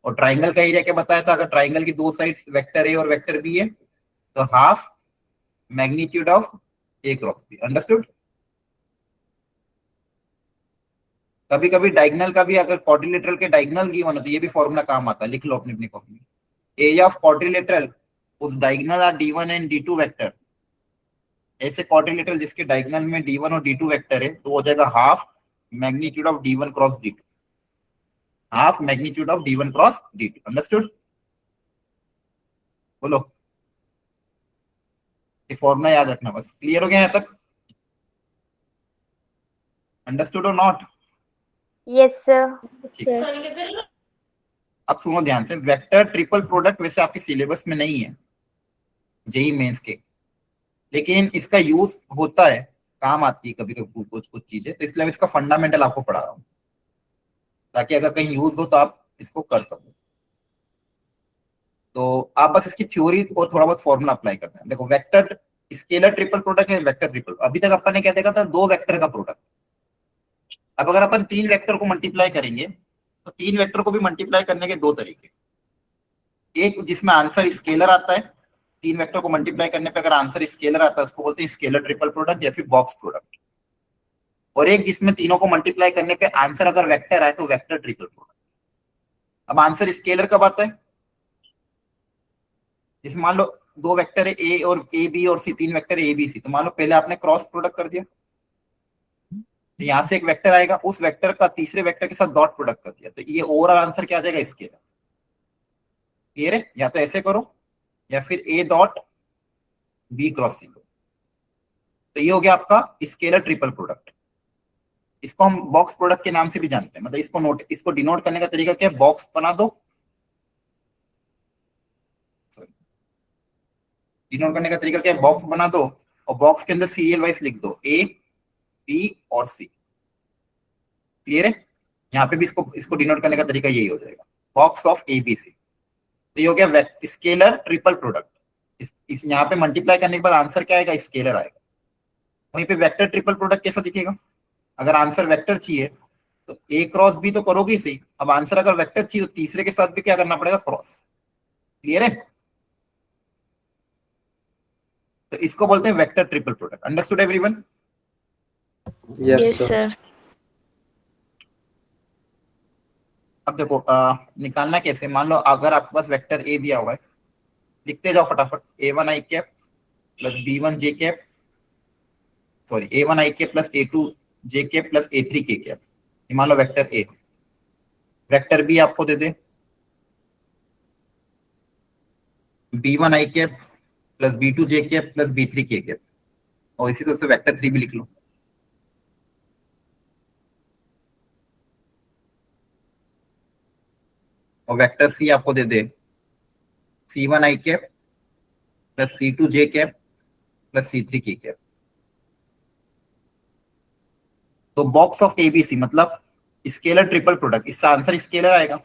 और ट्राइंगल का एरिया क्या बताया था, अगर ट्राइंगल की दो साइड्स वेक्टर ए और वेक्टर बी है, तो half magnitude of A cross B, understood. कभी कभी डायगोनल का भी, अगर क्वाड्रिलेटरल के डायगोनल गिवन हो तो ये भी फॉर्मूला काम आता है, लिख लो अपनी अपनी कॉपी में। एरिया ऑफ क्वाड्रिलेटरल उस diagonal are d1 and d2 vector, ऐसे क्वाड्रिलेटरल जिसके डायगोनल में d1 और d2 वेक्टर है, तो हो जाएगा half magnitude of d1 cross d2, half magnitude of d1 cross d2, understood. बोलो, ये फॉर्मूला याद रखना बस। क्लियर हो गया यहाँ तक, अंडरस्टूड और नॉट? Yes, sir. ठीक है, अब सुनो ध्यान से, वेक्टर ट्रिपल प्रोडक्ट वैसे आपके सिलेबस में नहीं है जेई मेंस के, लेकिन इसका यूज होता है, काम आती है कभी कभी कुछ कुछ चीजें, तो इसलिए मैं इसका फंडामेंटल आपको पढ़ा रहा हूँ, ताकि अगर कहीं यूज हो तो आप इसको कर सको। तो आप बस इसकी थ्योरी और थोड़ा बहुत फॉर्मूला अप्लाई करते हैं। देखो, वेक्टर स्केलर ट्रिपल प्रोडक्ट है, वेक्टर ट्रिपल, अभी तक अपन ने क्या देखा था, दो वेक्टर का प्रोडक्ट। अब अगर अपन तीन वेक्टर को मल्टीप्लाई करेंगे, तो तीन वेक्टर को भी मल्टीप्लाई करने के दो तरीके, एक जिसमें आंसर स्केलर आता है, तीन वेक्टर को मल्टीप्लाई करने पे अगर आंसर स्केलर आता है, उसको बोलते हैं स्केलर ट्रिपल प्रोडक्ट या फिर बॉक्स प्रोडक्ट। और एक जिसमें तीनों को मल्टीप्लाई करने पे आंसर अगर वेक्टर आए तो वेक्टर ट्रिपल प्रोडक्ट। अब आंसर स्केलर कब आता है? जैसे मान लो दो वेक्टर है ए और ए बी और सी, तीन वेक्टर है ए बी सी, तो मान लो पहले आपने क्रॉस प्रोडक्ट कर दिया, तो यहां से एक वेक्टर आएगा, उस वेक्टर का तीसरे वेक्टर के साथ डॉट प्रोडक्ट कर दिया, तो ये ओवरऑल आंसर क्या आ जाएगा? स्केलर। क्लियर है? या तो ऐसे करो या फिर ए डॉट बी क्रॉस सी करो, तो ये हो गया आपका स्केलर ट्रिपल प्रोडक्ट। इसको हम बॉक्स प्रोडक्ट के नाम से भी जानते हैं, मतलब इसको डिनोट करने का तरीका क्या है? बॉक्स बना दो, डिनोट करने का तरीका क्या है? बॉक्स बना दो और बॉक्स के अंदर सीरियल वाइज लिख दो ए बी और सी। क्लियर है? यहाँ पे भी इसको इसको डिनोट करने का तरीका यही हो जाएगा, box of A B C. तो ये हो गया स्केलर ट्रिपल प्रोडक्ट। इस यहाँ पे मल्टीप्लाई करने के बाद आंसर क्या आएगा? स्केलर आएगा। वहीं पे वेक्टर ट्रिपल प्रोडक्ट कैसा दिखेगा? अगर आंसर वेक्टर चाहिए तो ए क्रॉस बी तो करोगे सही, अब आंसर अगर वेक्टर चाहिए तो तीसरे के साथ भी क्या करना पड़ेगा? क्रॉस। क्लियर है? तो इसको बोलते हैं vector triple product. Understood everyone? Yes, Yes, sir. sir. अब देखो निकालना कैसे? मान लो अगर आपके पास वेक्टर ए दिया हुआ है, लिखते जाओ फटाफट। A one I cap plus B one J cap, sorry A one I cap plus A two J cap plus A three K cap, ये मान लो वेक्टर ए। वेक्टर बी आपको दे दे B one I cap plus B two J cap plus B three K cap, और इसी तरह से वेक्टर थ्री भी लिख लो। और वेक्टर सी आपको दे दे C one I cap plus C two J cap plus C three K cap. तो बॉक्स ऑफ एबीसी मतलब स्केलर ट्रिपल प्रोडक्ट, इसका आंसर स्केलर आएगा।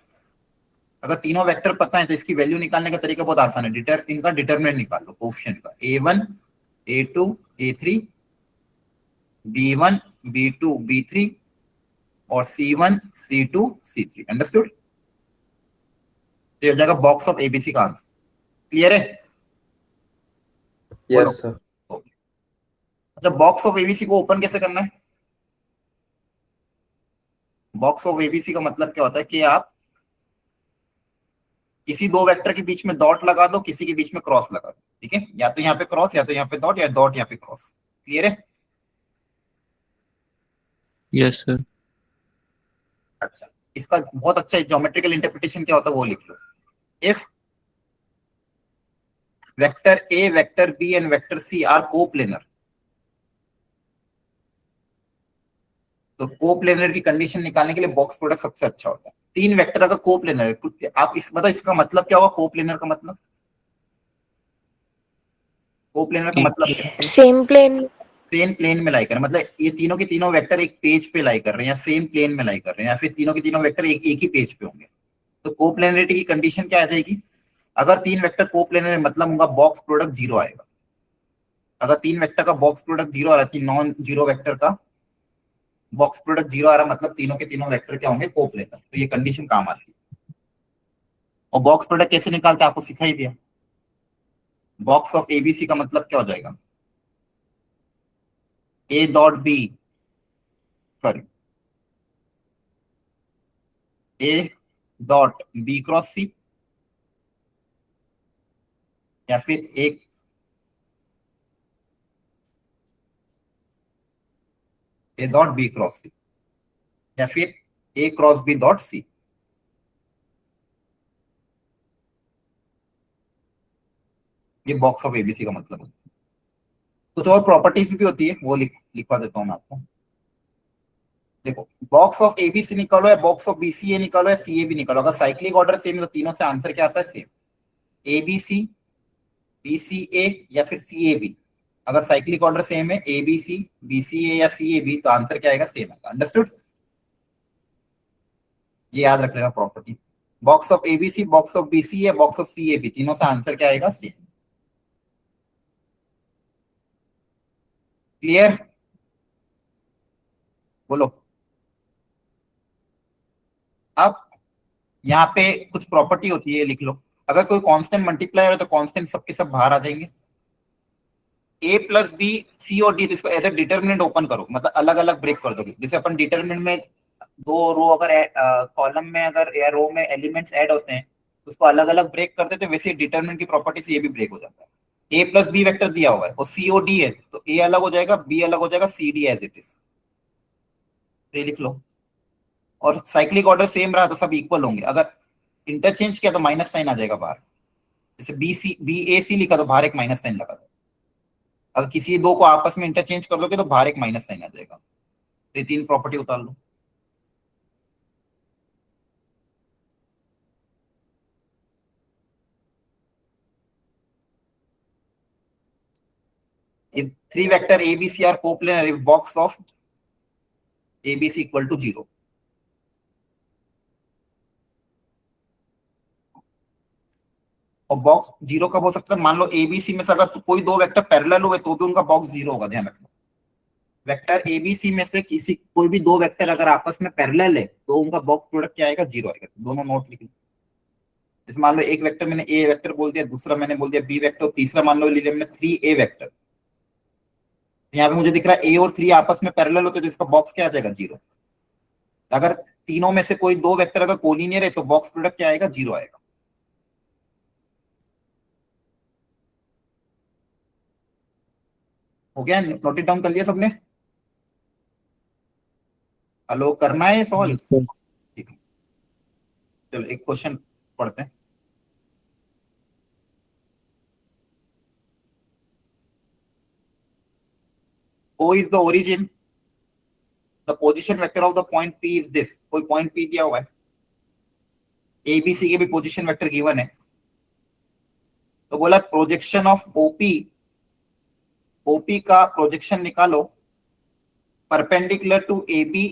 अगर तीनों वेक्टर पता है तो इसकी वैल्यू निकालने का तरीका बहुत आसान है, इनका डिटरमिनेंट निकाल लो, कोएफिशिएंट का। A1 A2 A3 B1 B2 B3 और C1 C2 C3। अंडरस्टूड? तो ये हो जाएगा बॉक्स ऑफ एबीसी का आंसर। क्लियर है? Yes, sir. अच्छा, बॉक्स ऑफ एबीसी को ओपन कैसे करना है? बॉक्स ऑफ एबीसी का मतलब क्या होता है कि आप किसी दो वेक्टर के बीच में डॉट लगा दो, किसी के बीच में क्रॉस लगा दो, ठीक है? या तो यहाँ पे क्रॉस, या तो यहाँ पे डॉट, या डॉट यहाँ पे क्रॉस। क्लियर है? Yes sir. अच्छा, इसका बहुत अच्छा ज्योमेट्रिकल इंटरप्रिटेशन क्या होता है वो लिख लो। If vector A, vector B and vector C are coplanar, तो कोप्लेनर की कंडीशन निकालने के लिए बॉक्स प्रोडक्ट सबसे अच्छा होता है। तीन वेक्टर अगर कोप्लेनर है, आप इस मतलब इसका मतलब क्या होगा? कोप्लेनर का मतलब, कोप्लेनर का मतलब क्या है? Same plane. सेम प्लेन में लाई कर, मतलब ये तीनों के तीनों वेक्टर एक पेज पे लाई कर रहे हैं, या सेम प्लेन में लाई कर रहे हैं, या फिर तीनों के तीनों वेक्टर एक ही पेज पे होंगे। तो कोप्लेनरिटी की कंडीशन क्या आ जाएगी? अगर तीन वेक्टर कोप्लेनर है मतलब उनका बॉक्स प्रोडक्ट जीरो आएगा। अगर तीन वेक्टर का बॉक्स प्रोडक्ट जीरो आ रहा है, नॉन जीरो वेक्टर का बॉक्स प्रोडक्ट जीरो आ रहा है, मतलब तीनों के तीनों वेक्टर क्या होंगे? कोप्लेनर। तो ये कंडीशन काम आती है। और बॉक्स प्रोडक्ट कैसे निकालते हैं आपको सिखाई दिया। बॉक्स ऑफ एबीसी का मतलब क्या हो जाएगा? ए dot B, sorry A dot B cross C, या फिर एक A dot B cross C, या फिर A cross B dot C. ये बॉक्स ऑफ एबीसी का मतलब है। कुछ और प्रॉपर्टीज भी होती है, वो लिखवा देता हूं मैं आपको। देखो, बॉक्स ऑफ एबीसी निकालो या बॉक्स ऑफ बीसीए निकालो या सीए भी निकालो, अगर साइक्लिक ऑर्डर सेम है तो तीनों से आंसर क्या आता है? सेम। एबीसी, बीसीए या फिर सीएबी, अगर साइक्लिक ऑर्डर सेम है एबीसी बीसीए या सीएबी, तो आंसर क्या आएगा? सेम आएगा। अंडरस्टूड? ये याद रख लेना property. Box of ABC, box of BC या बॉक्स ऑफ सीएबी, तीनों से आंसर क्या आएगा? सेम। क्लियर? बोलो। अब यहाँ पे कुछ प्रॉपर्टी होती है, लिख लो। अगर कोई कांस्टेंट मल्टीप्लायर है तो कांस्टेंट सबके सब बाहर आ जाएंगे। ए प्लस बी सी और डी, इसको एज ए डिटर्मिनेंट ओपन करो, मतलब अलग अलग ब्रेक कर दोगे। जैसे अपन डिटर्मिनेंट में दो रो अगर कॉलम में अगर या रो में एलिमेंट्स ऐड होते हैं उसको अलग अलग ब्रेक करते थे, वैसे डिटर्मिनेंट की प्रॉपर्टी से ये भी ब्रेक हो जाता है। ए प्लस बी वेक्टर दिया हुआ है और सी ओ डी है, तो ए अलग हो जाएगा, बी अलग हो जाएगा, C D as it is, ये लिख लो। और साइक्लिक ऑर्डर सेम रहा तो सब इक्वल होंगे, अगर इंटरचेंज किया तो माइनस साइन आ जाएगा बाहर। जैसे बी ए सी लिखा तो बाहर एक माइनस साइन लगा दो, अगर किसी दो को आपस में इंटरचेंज कर दोगे तो बाहर एक माइनस साइन आ जाएगा। तो ये तीन प्रॉपर्टी उतार लो। If three vector A, B, C are coplanar if box of A, B, C equal to 0. और बॉक्स जीरो कब हो सकता है? मान लो एबीसी में से अगर तो कोई दो वेक्टर पैरेलल हुए तो भी उनका बॉक्स जीरो होगा, ध्यान रखना। वेक्टर एबीसी में से किसी कोई भी दो वेक्टर अगर आपस में पैरेलल है तो उनका बॉक्स प्रोडक्ट क्या आएगा? जीरो आएगा। दोनों नोट लिख लो। जैसे मान लो एक वेक्टर मैंने ए वेक्टर बोल दिया, दूसरा मैंने बोल दिया बी वेक्टर, तीसरा मान लो ले लिया मैंने 3A वेक्टर। यहाँ पे मुझे दिख रहा है ए और 3 आपस में पैरेलल होते तो इसका बॉक्स क्या आ जाएगा? जीरो। अगर तीनों में से कोई दो वेक्टर अगर कोलिनियर है तो बॉक्स प्रोडक्ट क्या आएगा? जीरो आएगा। हो गया? नोट इट डाउन कर लिया सबने? हेलो, करना है सॉल्व? ठीक है, चलो एक क्वेश्चन पढ़ते हैं। O is the origin. The position vector of the point P is this. कोई पॉइंट P दिया हुआ है, ए बी सी के भी पोजीशन वेक्टर गिवन है, तो बोला प्रोजेक्शन ऑफ ओपी, ओपी का प्रोजेक्शन निकालो perpendicular to A B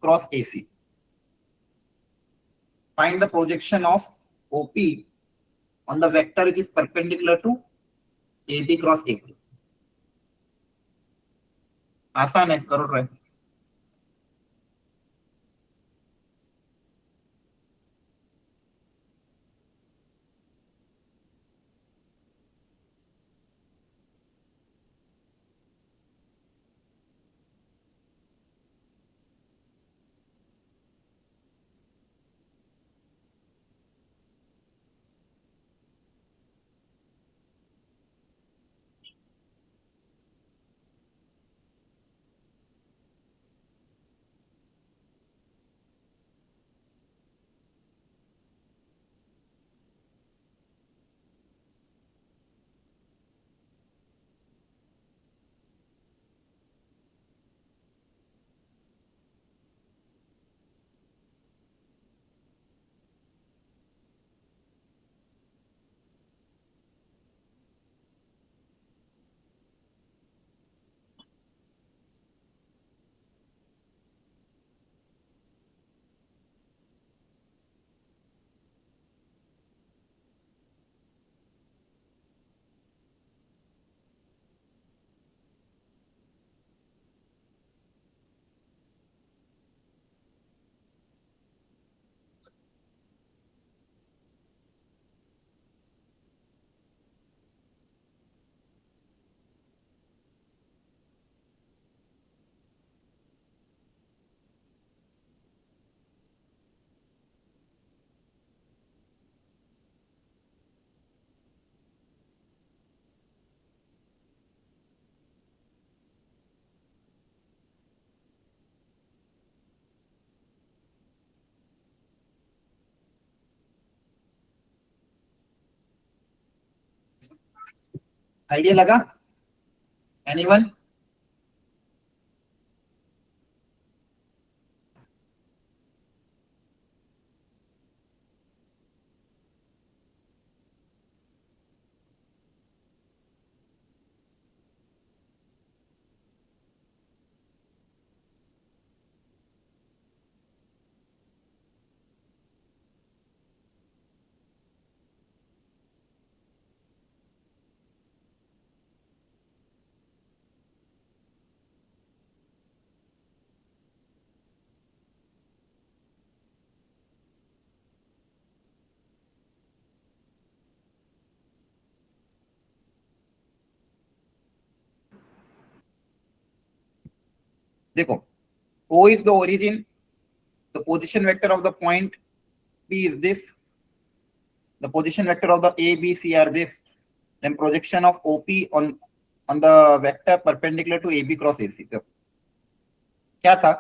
cross A C. Find the projection of OP on the vector which is perpendicular to A B cross A C. आसान है, करो ट्राई। आइडिया लगा एनीवन? देखो O is the origin, the position vector of the point P is this, the position vector of the A, B, C are this, then projection of OP on the vector perpendicular to AB cross AC. तो क्या था,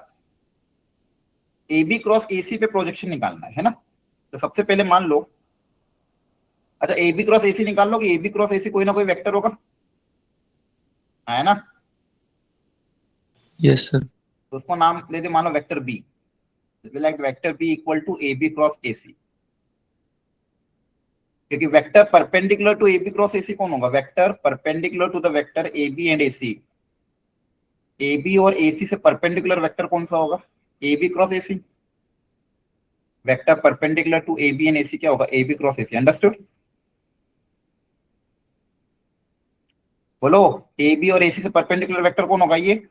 AB क्रॉस AC पे प्रोजेक्शन निकालना है ना। तो सबसे पहले मान लो, अच्छा AB क्रॉस AC निकाल लो कि AB क्रॉस AC कोई ना कोई वेक्टर होगा, है ना। Yes sir. तो उसको नाम दे दे मान लो vector B, like vector B equal to AB cross AC, क्योंकि vector perpendicular to AB cross AC कौन होगा, vector perpendicular to the vector AB and AC। AB और AC से परपेंडिकुलर वेक्टर कौन सा होगा, AB cross AC। Vector perpendicular to AB and AC क्या होगा, AB क्रॉस AC। अंडरस्टूड, बोलो AB और AC से परपेंडिकुलर वेक्टर कौन होगा, ये।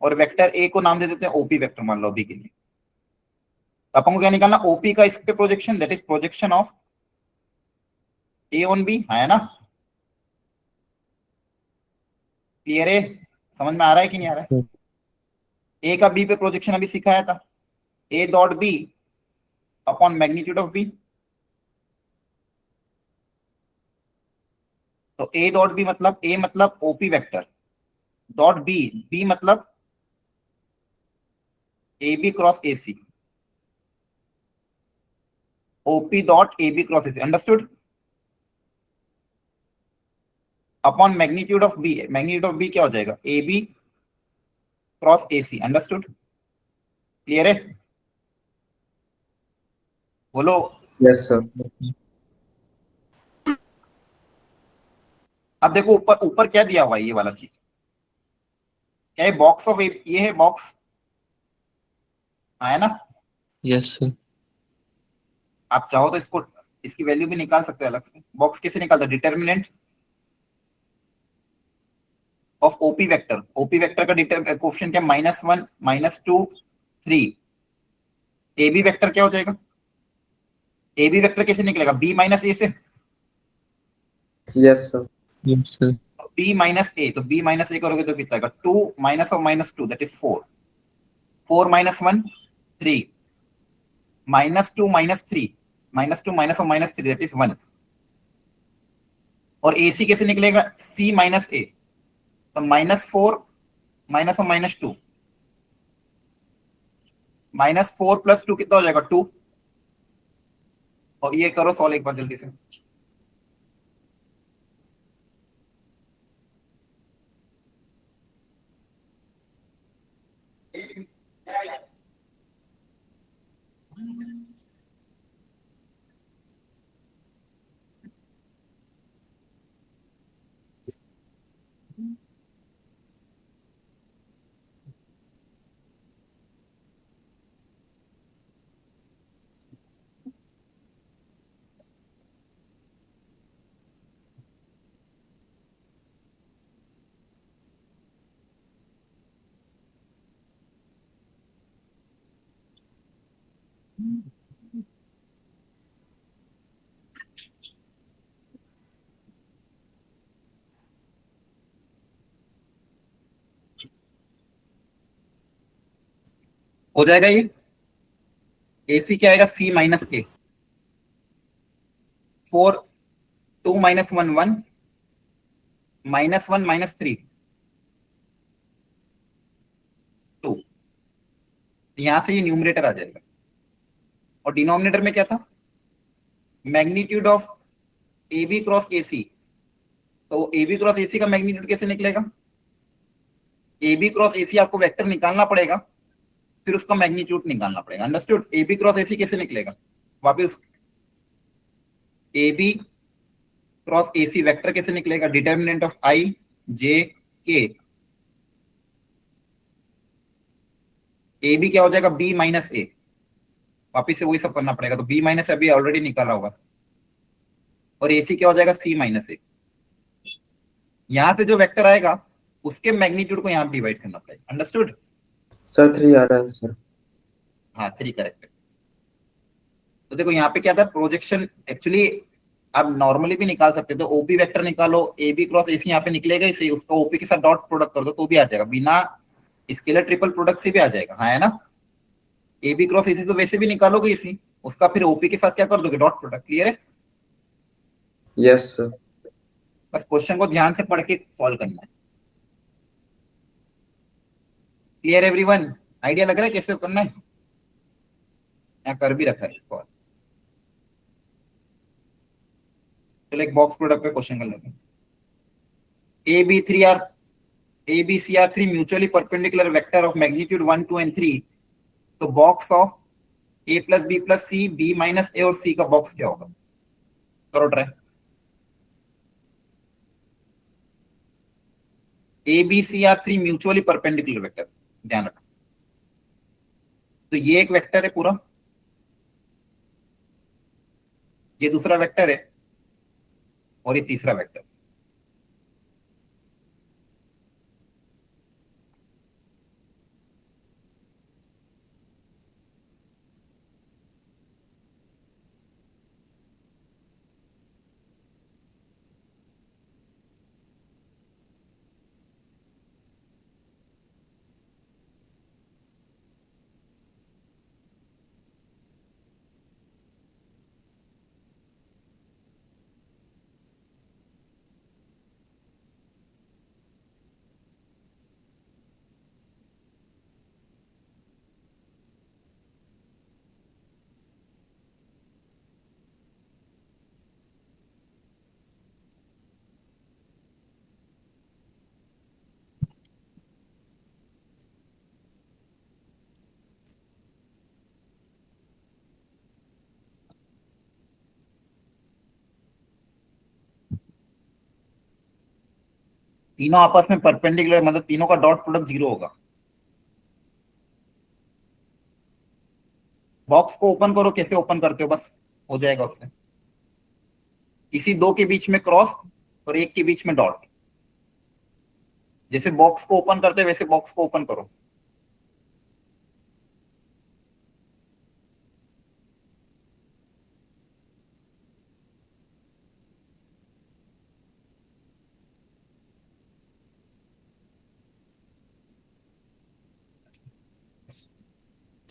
और वेक्टर A को नाम दे देते हैं OP वेक्टर, मान लो अभी के लिए। तो अपन को क्या निकालना, OP का इस पे projection, that is projection of A on B, है ना। क्लियर है, समझ में आ रहा है कि नहीं आ रहा है। A का B पे प्रोजेक्शन अभी सिखाया था, A dot B upon magnitude of B। तो A डॉट B मतलब A मतलब OP vector, dot B, B मतलब AB cross AC, OP dot AB cross AC। Understood, upon magnitude of B, magnitude of B क्या हो जाएगा, AB cross AC। Understood, clear है, बोलो। Yes, sir. अब देखो ऊपर ऊपर क्या दिया हुआ है, ये वाला चीज क्या है, बॉक्स ऑफ ये है बॉक्स, है ना। Yes sir. आप चाहो तो इसको, इसकी वैल्यू भी निकाल सकते हो अलग से। बॉक्स कैसे निकालते, determinant of OP vector, OP vector का कोफिशिएंट क्या, -1 -2 3। AB वेक्टर क्या हो जाएगा, AB वेक्टर कैसे निकलेगा, B माइनस ए से, Yes, sir. Yes sir. B minus A, तो B माइनस ए करोगे तो कितना आएगा, 2 minus of -2 that is 4, 4 minus 1 3, -2 minus 3, -2 minus of -3 that is 1। और AC कैसे निकलेगा, C माइनस ए, तो -4 माइनस ऑफ -2, -4 प्लस 2 कितना हो जाएगा, 2। और ये करो सॉल्व एक बार जल्दी से। हो जाएगा ये, AC क्या आएगा, C माइनस ए, 4 2 माइनस 1 1 -1 -3 2। यहां से ये न्यूमरेटर आ जाएगा, और डिनोमिनेटर में क्या था, magnitude of AB cross AC। तो AB क्रॉस AC का मैग्नीट्यूड कैसे निकलेगा, AB क्रॉस AC आपको वेक्टर निकालना पड़ेगा, फिर उसका मैग्नीट्यूड निकालना पड़ेगा। अंडरस्टूड, AB क्रॉस AC कैसे निकलेगा, वापस AB क्रॉस AC वेक्टर कैसे निकलेगा, determinant of I J K, AB क्या हो जाएगा, B माइनस ए, वापिस से वही सब करना पड़ेगा। तो B माइनस अभी ऑलरेडी निकाला होगा, और AC क्या हो जाएगा, C माइनस ए। यहां से जो वेक्टर आएगा उसके मैग्नीट्यूड को यहाँ डिवाइड करना पड़ेगा। अंडरस्टूड, Sir, 3 आ रहा है sir. हाँ 3 करेक्ट है। तो देखो यहाँ पे क्या था, प्रोजेक्शन एक्चुअली आप नॉर्मली भी निकाल सकते, तो OP वेक्टर निकालो, AB क्रॉस AC यहाँ पे निकलेगा ही सही, उसका OP के साथ डॉट प्रोडक्ट कर दो तो भी आ जाएगा, बिना स्केलर ट्रिपल प्रोडक्ट से भी आ जाएगा, हाँ है ना। ए बी क्रॉस एसी तो वैसे भी निकालोगे इसी, उसका फिर ओपी के साथ क्या कर दोगे, डॉट प्रोडक्ट। क्लियर है? Yes, sir. बस क्वेश्चन को ध्यान से पढ़ के सॉल्व करना है। Clear everyone? आइडिया लग रहा है कैसे करना है? यहाँ कर भी रखा है सॉल्व। चलो एक बॉक्स प्रोडक्ट पे क्वेश्चन कर लेते हैं। A B C are three mutually perpendicular vector of magnitude 1 2 and 3, तो box of A plus C B minus A और सी का बॉक्स क्या होगा? करो try. A B C are three mutually perpendicular vector, ध्यान रखना। तो ये एक वेक्टर है पूरा, ये दूसरा वेक्टर है, और ये तीसरा वेक्टर। तीनों आपस में परपेंडिकुलर, मतलब तीनों का डॉट प्रोडक्ट 0 होगा। बॉक्स को ओपन करो, कैसे ओपन करते हो, बस हो जाएगा उससे। इसी दो के बीच में क्रॉस और एक के बीच में डॉट। जैसे बॉक्स को ओपन करते हैं वैसे बॉक्स को ओपन करो।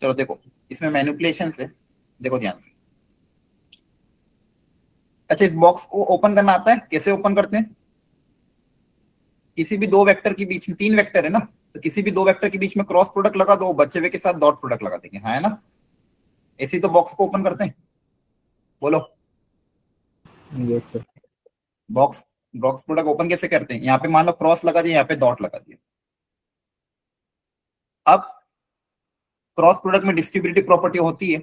चलो देखो, इसमें मैनिपुलेशन से देखो ध्यान से। अच्छा, इस बॉक्स को ओपन करना आता है? कैसे ओपन करते हैं? किसी भी दो वेक्टर के बीच में, तीन वेक्टर है ना, तो किसी भी दो वेक्टर के बीच में क्रॉस प्रोडक्ट लगा दो, बचे हुए के साथ डॉट प्रोडक्ट लगा देंगे, हाँ है ना। ऐसे ही तो बॉक्स को ओपन करते हैं। बोलो। Yes, sir. Box box product open कैसे करते हैं? यहाँ पे मान लो क्रॉस लगा दिया, यहाँ पे डॉट लगा दिया। अब क्रॉस प्रोडक्ट में डिस्ट्रीब्यूटिव प्रॉपर्टी होती है।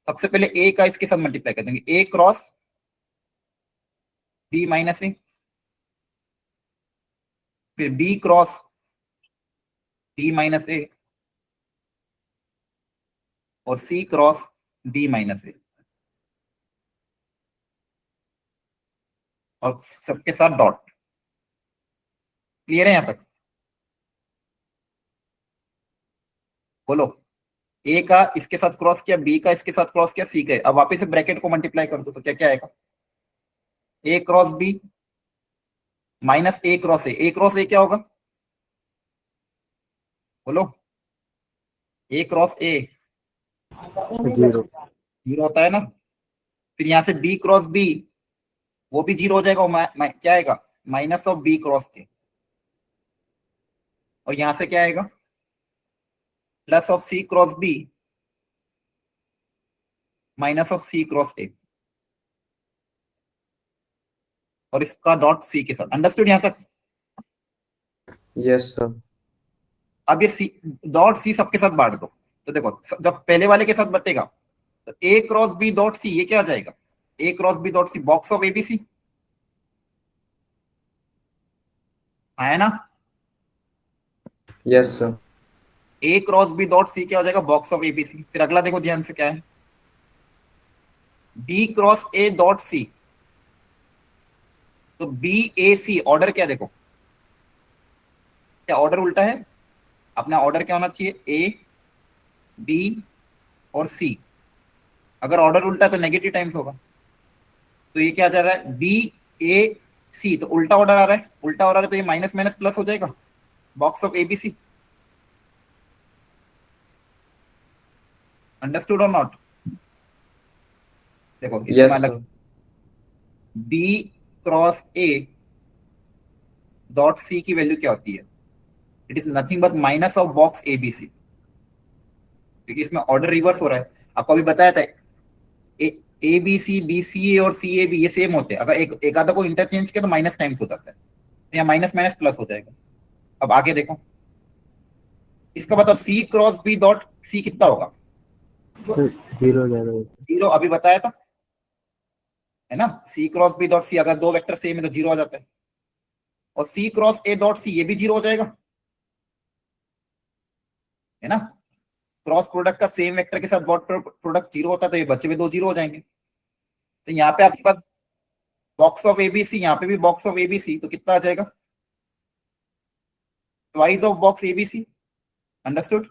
सबसे पहले ए का इसके साथ मल्टीप्लाई कर देंगे, ए क्रॉस बी माइनस ए, फिर B cross B minus A, और सी क्रॉस बी माइनस ए, और सबके साथ डॉट। क्लियर है यहां तक? बोलो। ए का इसके साथ क्रॉस किया, बी का इसके साथ क्रॉस किया, सी का। अब वापस से ब्रैकेट को मल्टीप्लाई कर दो तो क्या क्या आएगा? A cross B minus A cross A. A cross A क्या होगा? बोलो। ए क्रॉस ए 0. 0 होता है ना। फिर यहां से बी क्रॉस बी, वो भी 0 हो जाएगा। क्या आएगा? Minus of B cross A. और यहां से क्या आएगा? Plus of C cross B minus of C cross A, और इसका डॉट सी के साथ। अंडरस्टूड यहां तक? Yes, sir. अब ये सी डॉट सी सबके साथ बांट दो। तो देखो, जब पहले वाले के साथ बटेगा तो A cross B dot C, ये क्या आ जाएगा? A cross B dot C, box of ABC, है ना। Yes, sir. A cross B dot C क्या हो जाएगा? Box of ABC. फिर अगला देखो ध्यान से क्या है, B cross A dot C, तो बी ए सी। ऑर्डर क्या देखो, क्या ऑर्डर उल्टा है? अपना ऑर्डर क्या होना चाहिए? ए बी और सी। अगर ऑर्डर उल्टा है तो नेगेटिव टाइम्स होगा। तो ये क्या जा रहा है? बी ए सी, तो उल्टा ऑर्डर आ रहा है। उल्टा ऑर्डर है तो ये माइनस माइनस प्लस हो जाएगा, बॉक्स ऑफ एबीसी। अंडरस्टूड और नॉट? देखो इसको Yes, मैं अलग sir. B cross A dot C की वैल्यू क्या होती है? It is nothing but minus of box A B C, क्योंकि इसमें ऑर्डर रिवर्स हो रहा है। आपको अभी बताया था ए बी सी ए और सी ए बी ये सेम होते हैं, अगर एक आधा को इंटरचेंज किया तो माइनस टाइम्स हो जाता है, तो यहाँ माइनस माइनस प्लस हो जाएगा। अब आगे देखो, इसका बताओ सी क्रॉस बी डॉट सी कितना होगा? 0 0. जीरो, अभी बताया था है ना। सी क्रॉस बी डॉट सी, अगर दो वेक्टर सेम है तो जीरो आ जाता है, और सी क्रॉस ए डॉट सी ये भी जीरो हो जाएगा, है ना। क्रॉस प्रोडक्ट का सेम वेक्टर के साथ डॉट प्रोडक्ट जीरो होता है, तो ये बच्चे भी दो जीरो हो जाएंगे। तो यहाँ पे आपके पास बॉक्स ऑफ एबीसी, यहाँ पे भी बॉक्स ऑफ एबीसी, तो कितना आ जाएगा? Twice of box ABC. Understood?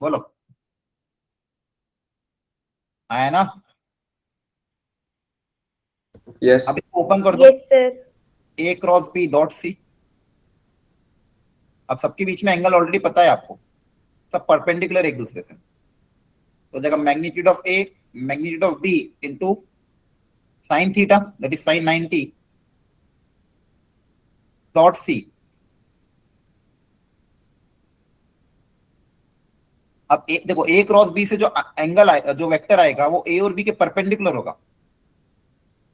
बोलो, आया ना? Yes. अब इसको ओपन कर दो, Yes, sir. A cross B dot C. अब सबके बीच में एंगल ऑलरेडी पता है आपको, सब परपेंडिकुलर एक दूसरे से, तो जगह magnitude of A magnitude of B into sine theta that is sine 90 dot C. अब देखो ए क्रॉस बी से जो एंगल आएगा, जो वेक्टर आएगा वो ए और बी के परपेंडिकुलर होगा,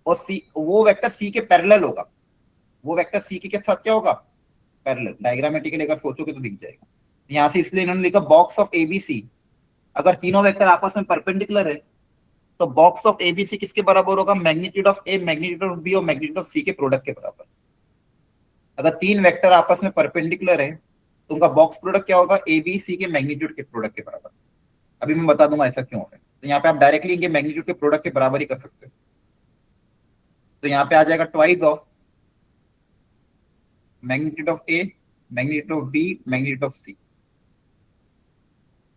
और सी वो वेक्टर सी के पैरेलल होगा। वो वेक्टर सी के साथ क्या होगा? पैरेलल। डायग्रामेटिकली अगर सोचोगे तो दिख जाएगा। यहां से इसलिए इन्होंने लिखा बॉक्स ऑफ एबीसी। अगर तीनों वेक्टर आपस में परपेंडिकुलर है तो बॉक्स ऑफ एबीसी किसके बराबर होगा? Magnitude of A magnitude of B और मैग्नीट्यूड ऑफ सी के प्रोडक्ट के बराबर। अगर तीन वेक्टर आपस में परपेंडिकुलर है तो उनका बॉक्स प्रोडक्ट क्या होगा? ए बी सी के मैग्नीट्यूड के प्रोडक्ट के बराबर। अभी मैं बता दूंगा ऐसा क्यों है। तो यहाँ पे आप डायरेक्टली इनके मैग्नीट्यूड के प्रोडक्ट के बराबर ही कर सकते हो। तो यहाँ पे आ जाएगा twice of magnitude of A magnitude of B magnitude of C,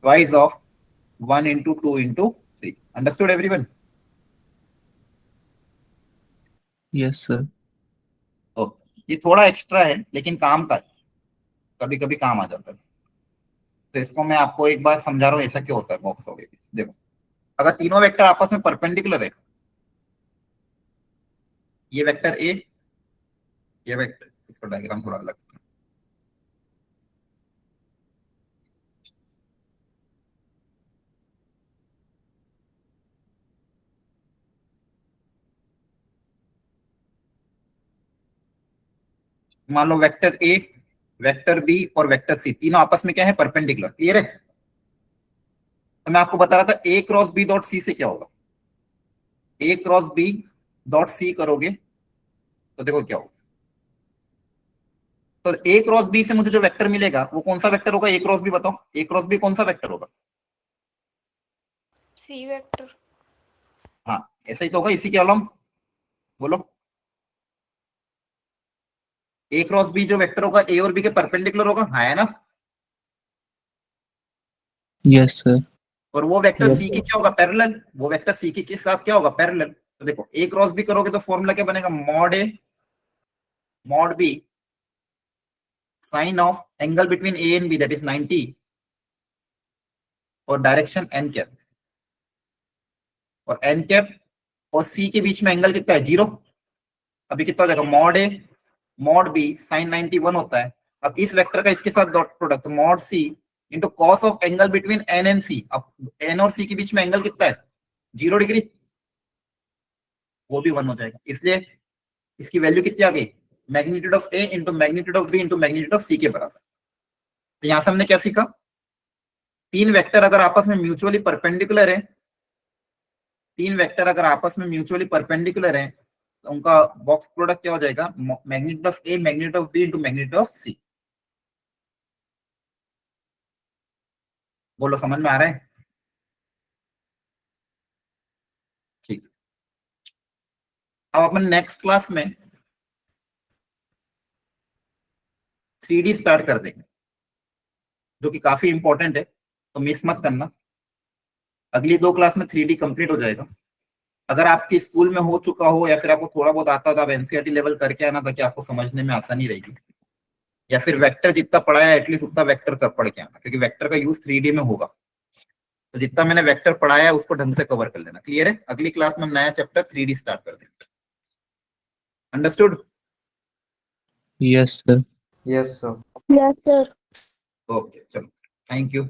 twice of 1 into 2 into 3. Understood everyone? Yes, sir. Okay, ये थोड़ा एक्स्ट्रा है लेकिन काम का है, कभी कभी काम आ जाता है। तो इसको मैं आपको एक बार समझा रहा हूँ ऐसा क्यों होता है बॉक्स ऑफ एबीसी। देखो, अगर तीनों वेक्टर आपस में परपेंडिकुलर है, ये वेक्टर ए, ये वेक्टर, इसका डायग्राम थोड़ा अलग है। मान लो वेक्टर ए, वेक्टर बी और वेक्टर सी तीनों आपस में क्या है? परपेंडिकुलर। क्लियर है? तो मैं आपको बता रहा था ए क्रॉस बी डॉट सी से क्या होगा। ए क्रॉस बी डॉट सी करोगे तो देखो क्या होगा। तो ए क्रॉस बी से मुझे जो वेक्टर मिलेगा वो कौन सा वेक्टर होगा? ए क्रॉस बी बताओ, ए क्रॉस बी कौन सा वेक्टर होगा? C vector. हाँ, ऐसा ही तो होगा, इसी के अलावा बोलो। ए क्रॉस बी जो वेक्टर होगा ए और बी के परपेंडिकुलर होगा, हाँ है ना। Yes, sir. और वो वेक्टर Yes, सी की sir. क्या होगा? पैरेलल। वो वेक्टर सी के साथ क्या होगा? पैरेलल। तो देखो ए क्रॉस बी करोगे तो फॉर्मूला क्या बनेगा? Mod A mod B sine of angle between A and B that is 90 और डायरेक्शन एन कैप, और एन कैप और सी के बीच में एंगल कितना है? 0। अभी कितना हो जाएगा? Mod A mod B sine 91 होता है। अब इस वेक्टर का इसके साथ dot product mod C into cos of angle between N and C. अब एन और सी के बीच में एंगल कितना है? 0 डिग्री, वो भी 1 हो जाएगा। इसलिए इसकी वैल्यू कितनी आ गई? Magnitude of A into magnitude of B into magnitude of C के बराबर। तो यहां से हमने क्या सीखा? तीन वेक्टर अगर आपस में म्यूचुअली परपेंडिकुलर है, तीन वेक्टर अगर आपस में म्यूचुअली परपेंडिकुलर है तो उनका बॉक्स प्रोडक्ट क्या हो जाएगा? Magnitude of A magnitude of B into magnitude of C. बोलो, समझ में आ रहा है? ठीक। अब अपन नेक्स्ट क्लास में 3D स्टार्ट कर देंगे, जो कि काफी इंपॉर्टेंट है, तो मिस मत करना। अगली 2 क्लास में 3D कंप्लीट हो जाएगा। अगर आपके स्कूल में हो चुका हो या फिर आपको थोड़ा बहुत आता हो तो आप एनसीईआरटी लेवल करके आना, ताकि आपको समझने में आसानी रहेगी। या फिर वेक्टर जितना पढ़ा है एटलीस्ट उतना वेक्टर कर पढ़ के आना, क्योंकि वेक्टर का यूज 3D में होगा। तो जितना मैंने वेक्टर पढ़ाया है उसको ढंग से कवर कर लेना। क्लियर है? अगली क्लास में हम नया चैप्टर 3D स्टार्ट कर देंगे। Understood? Yes, sir. Yes, sir. Yes, sir. Okay, चलो, थैंक यू।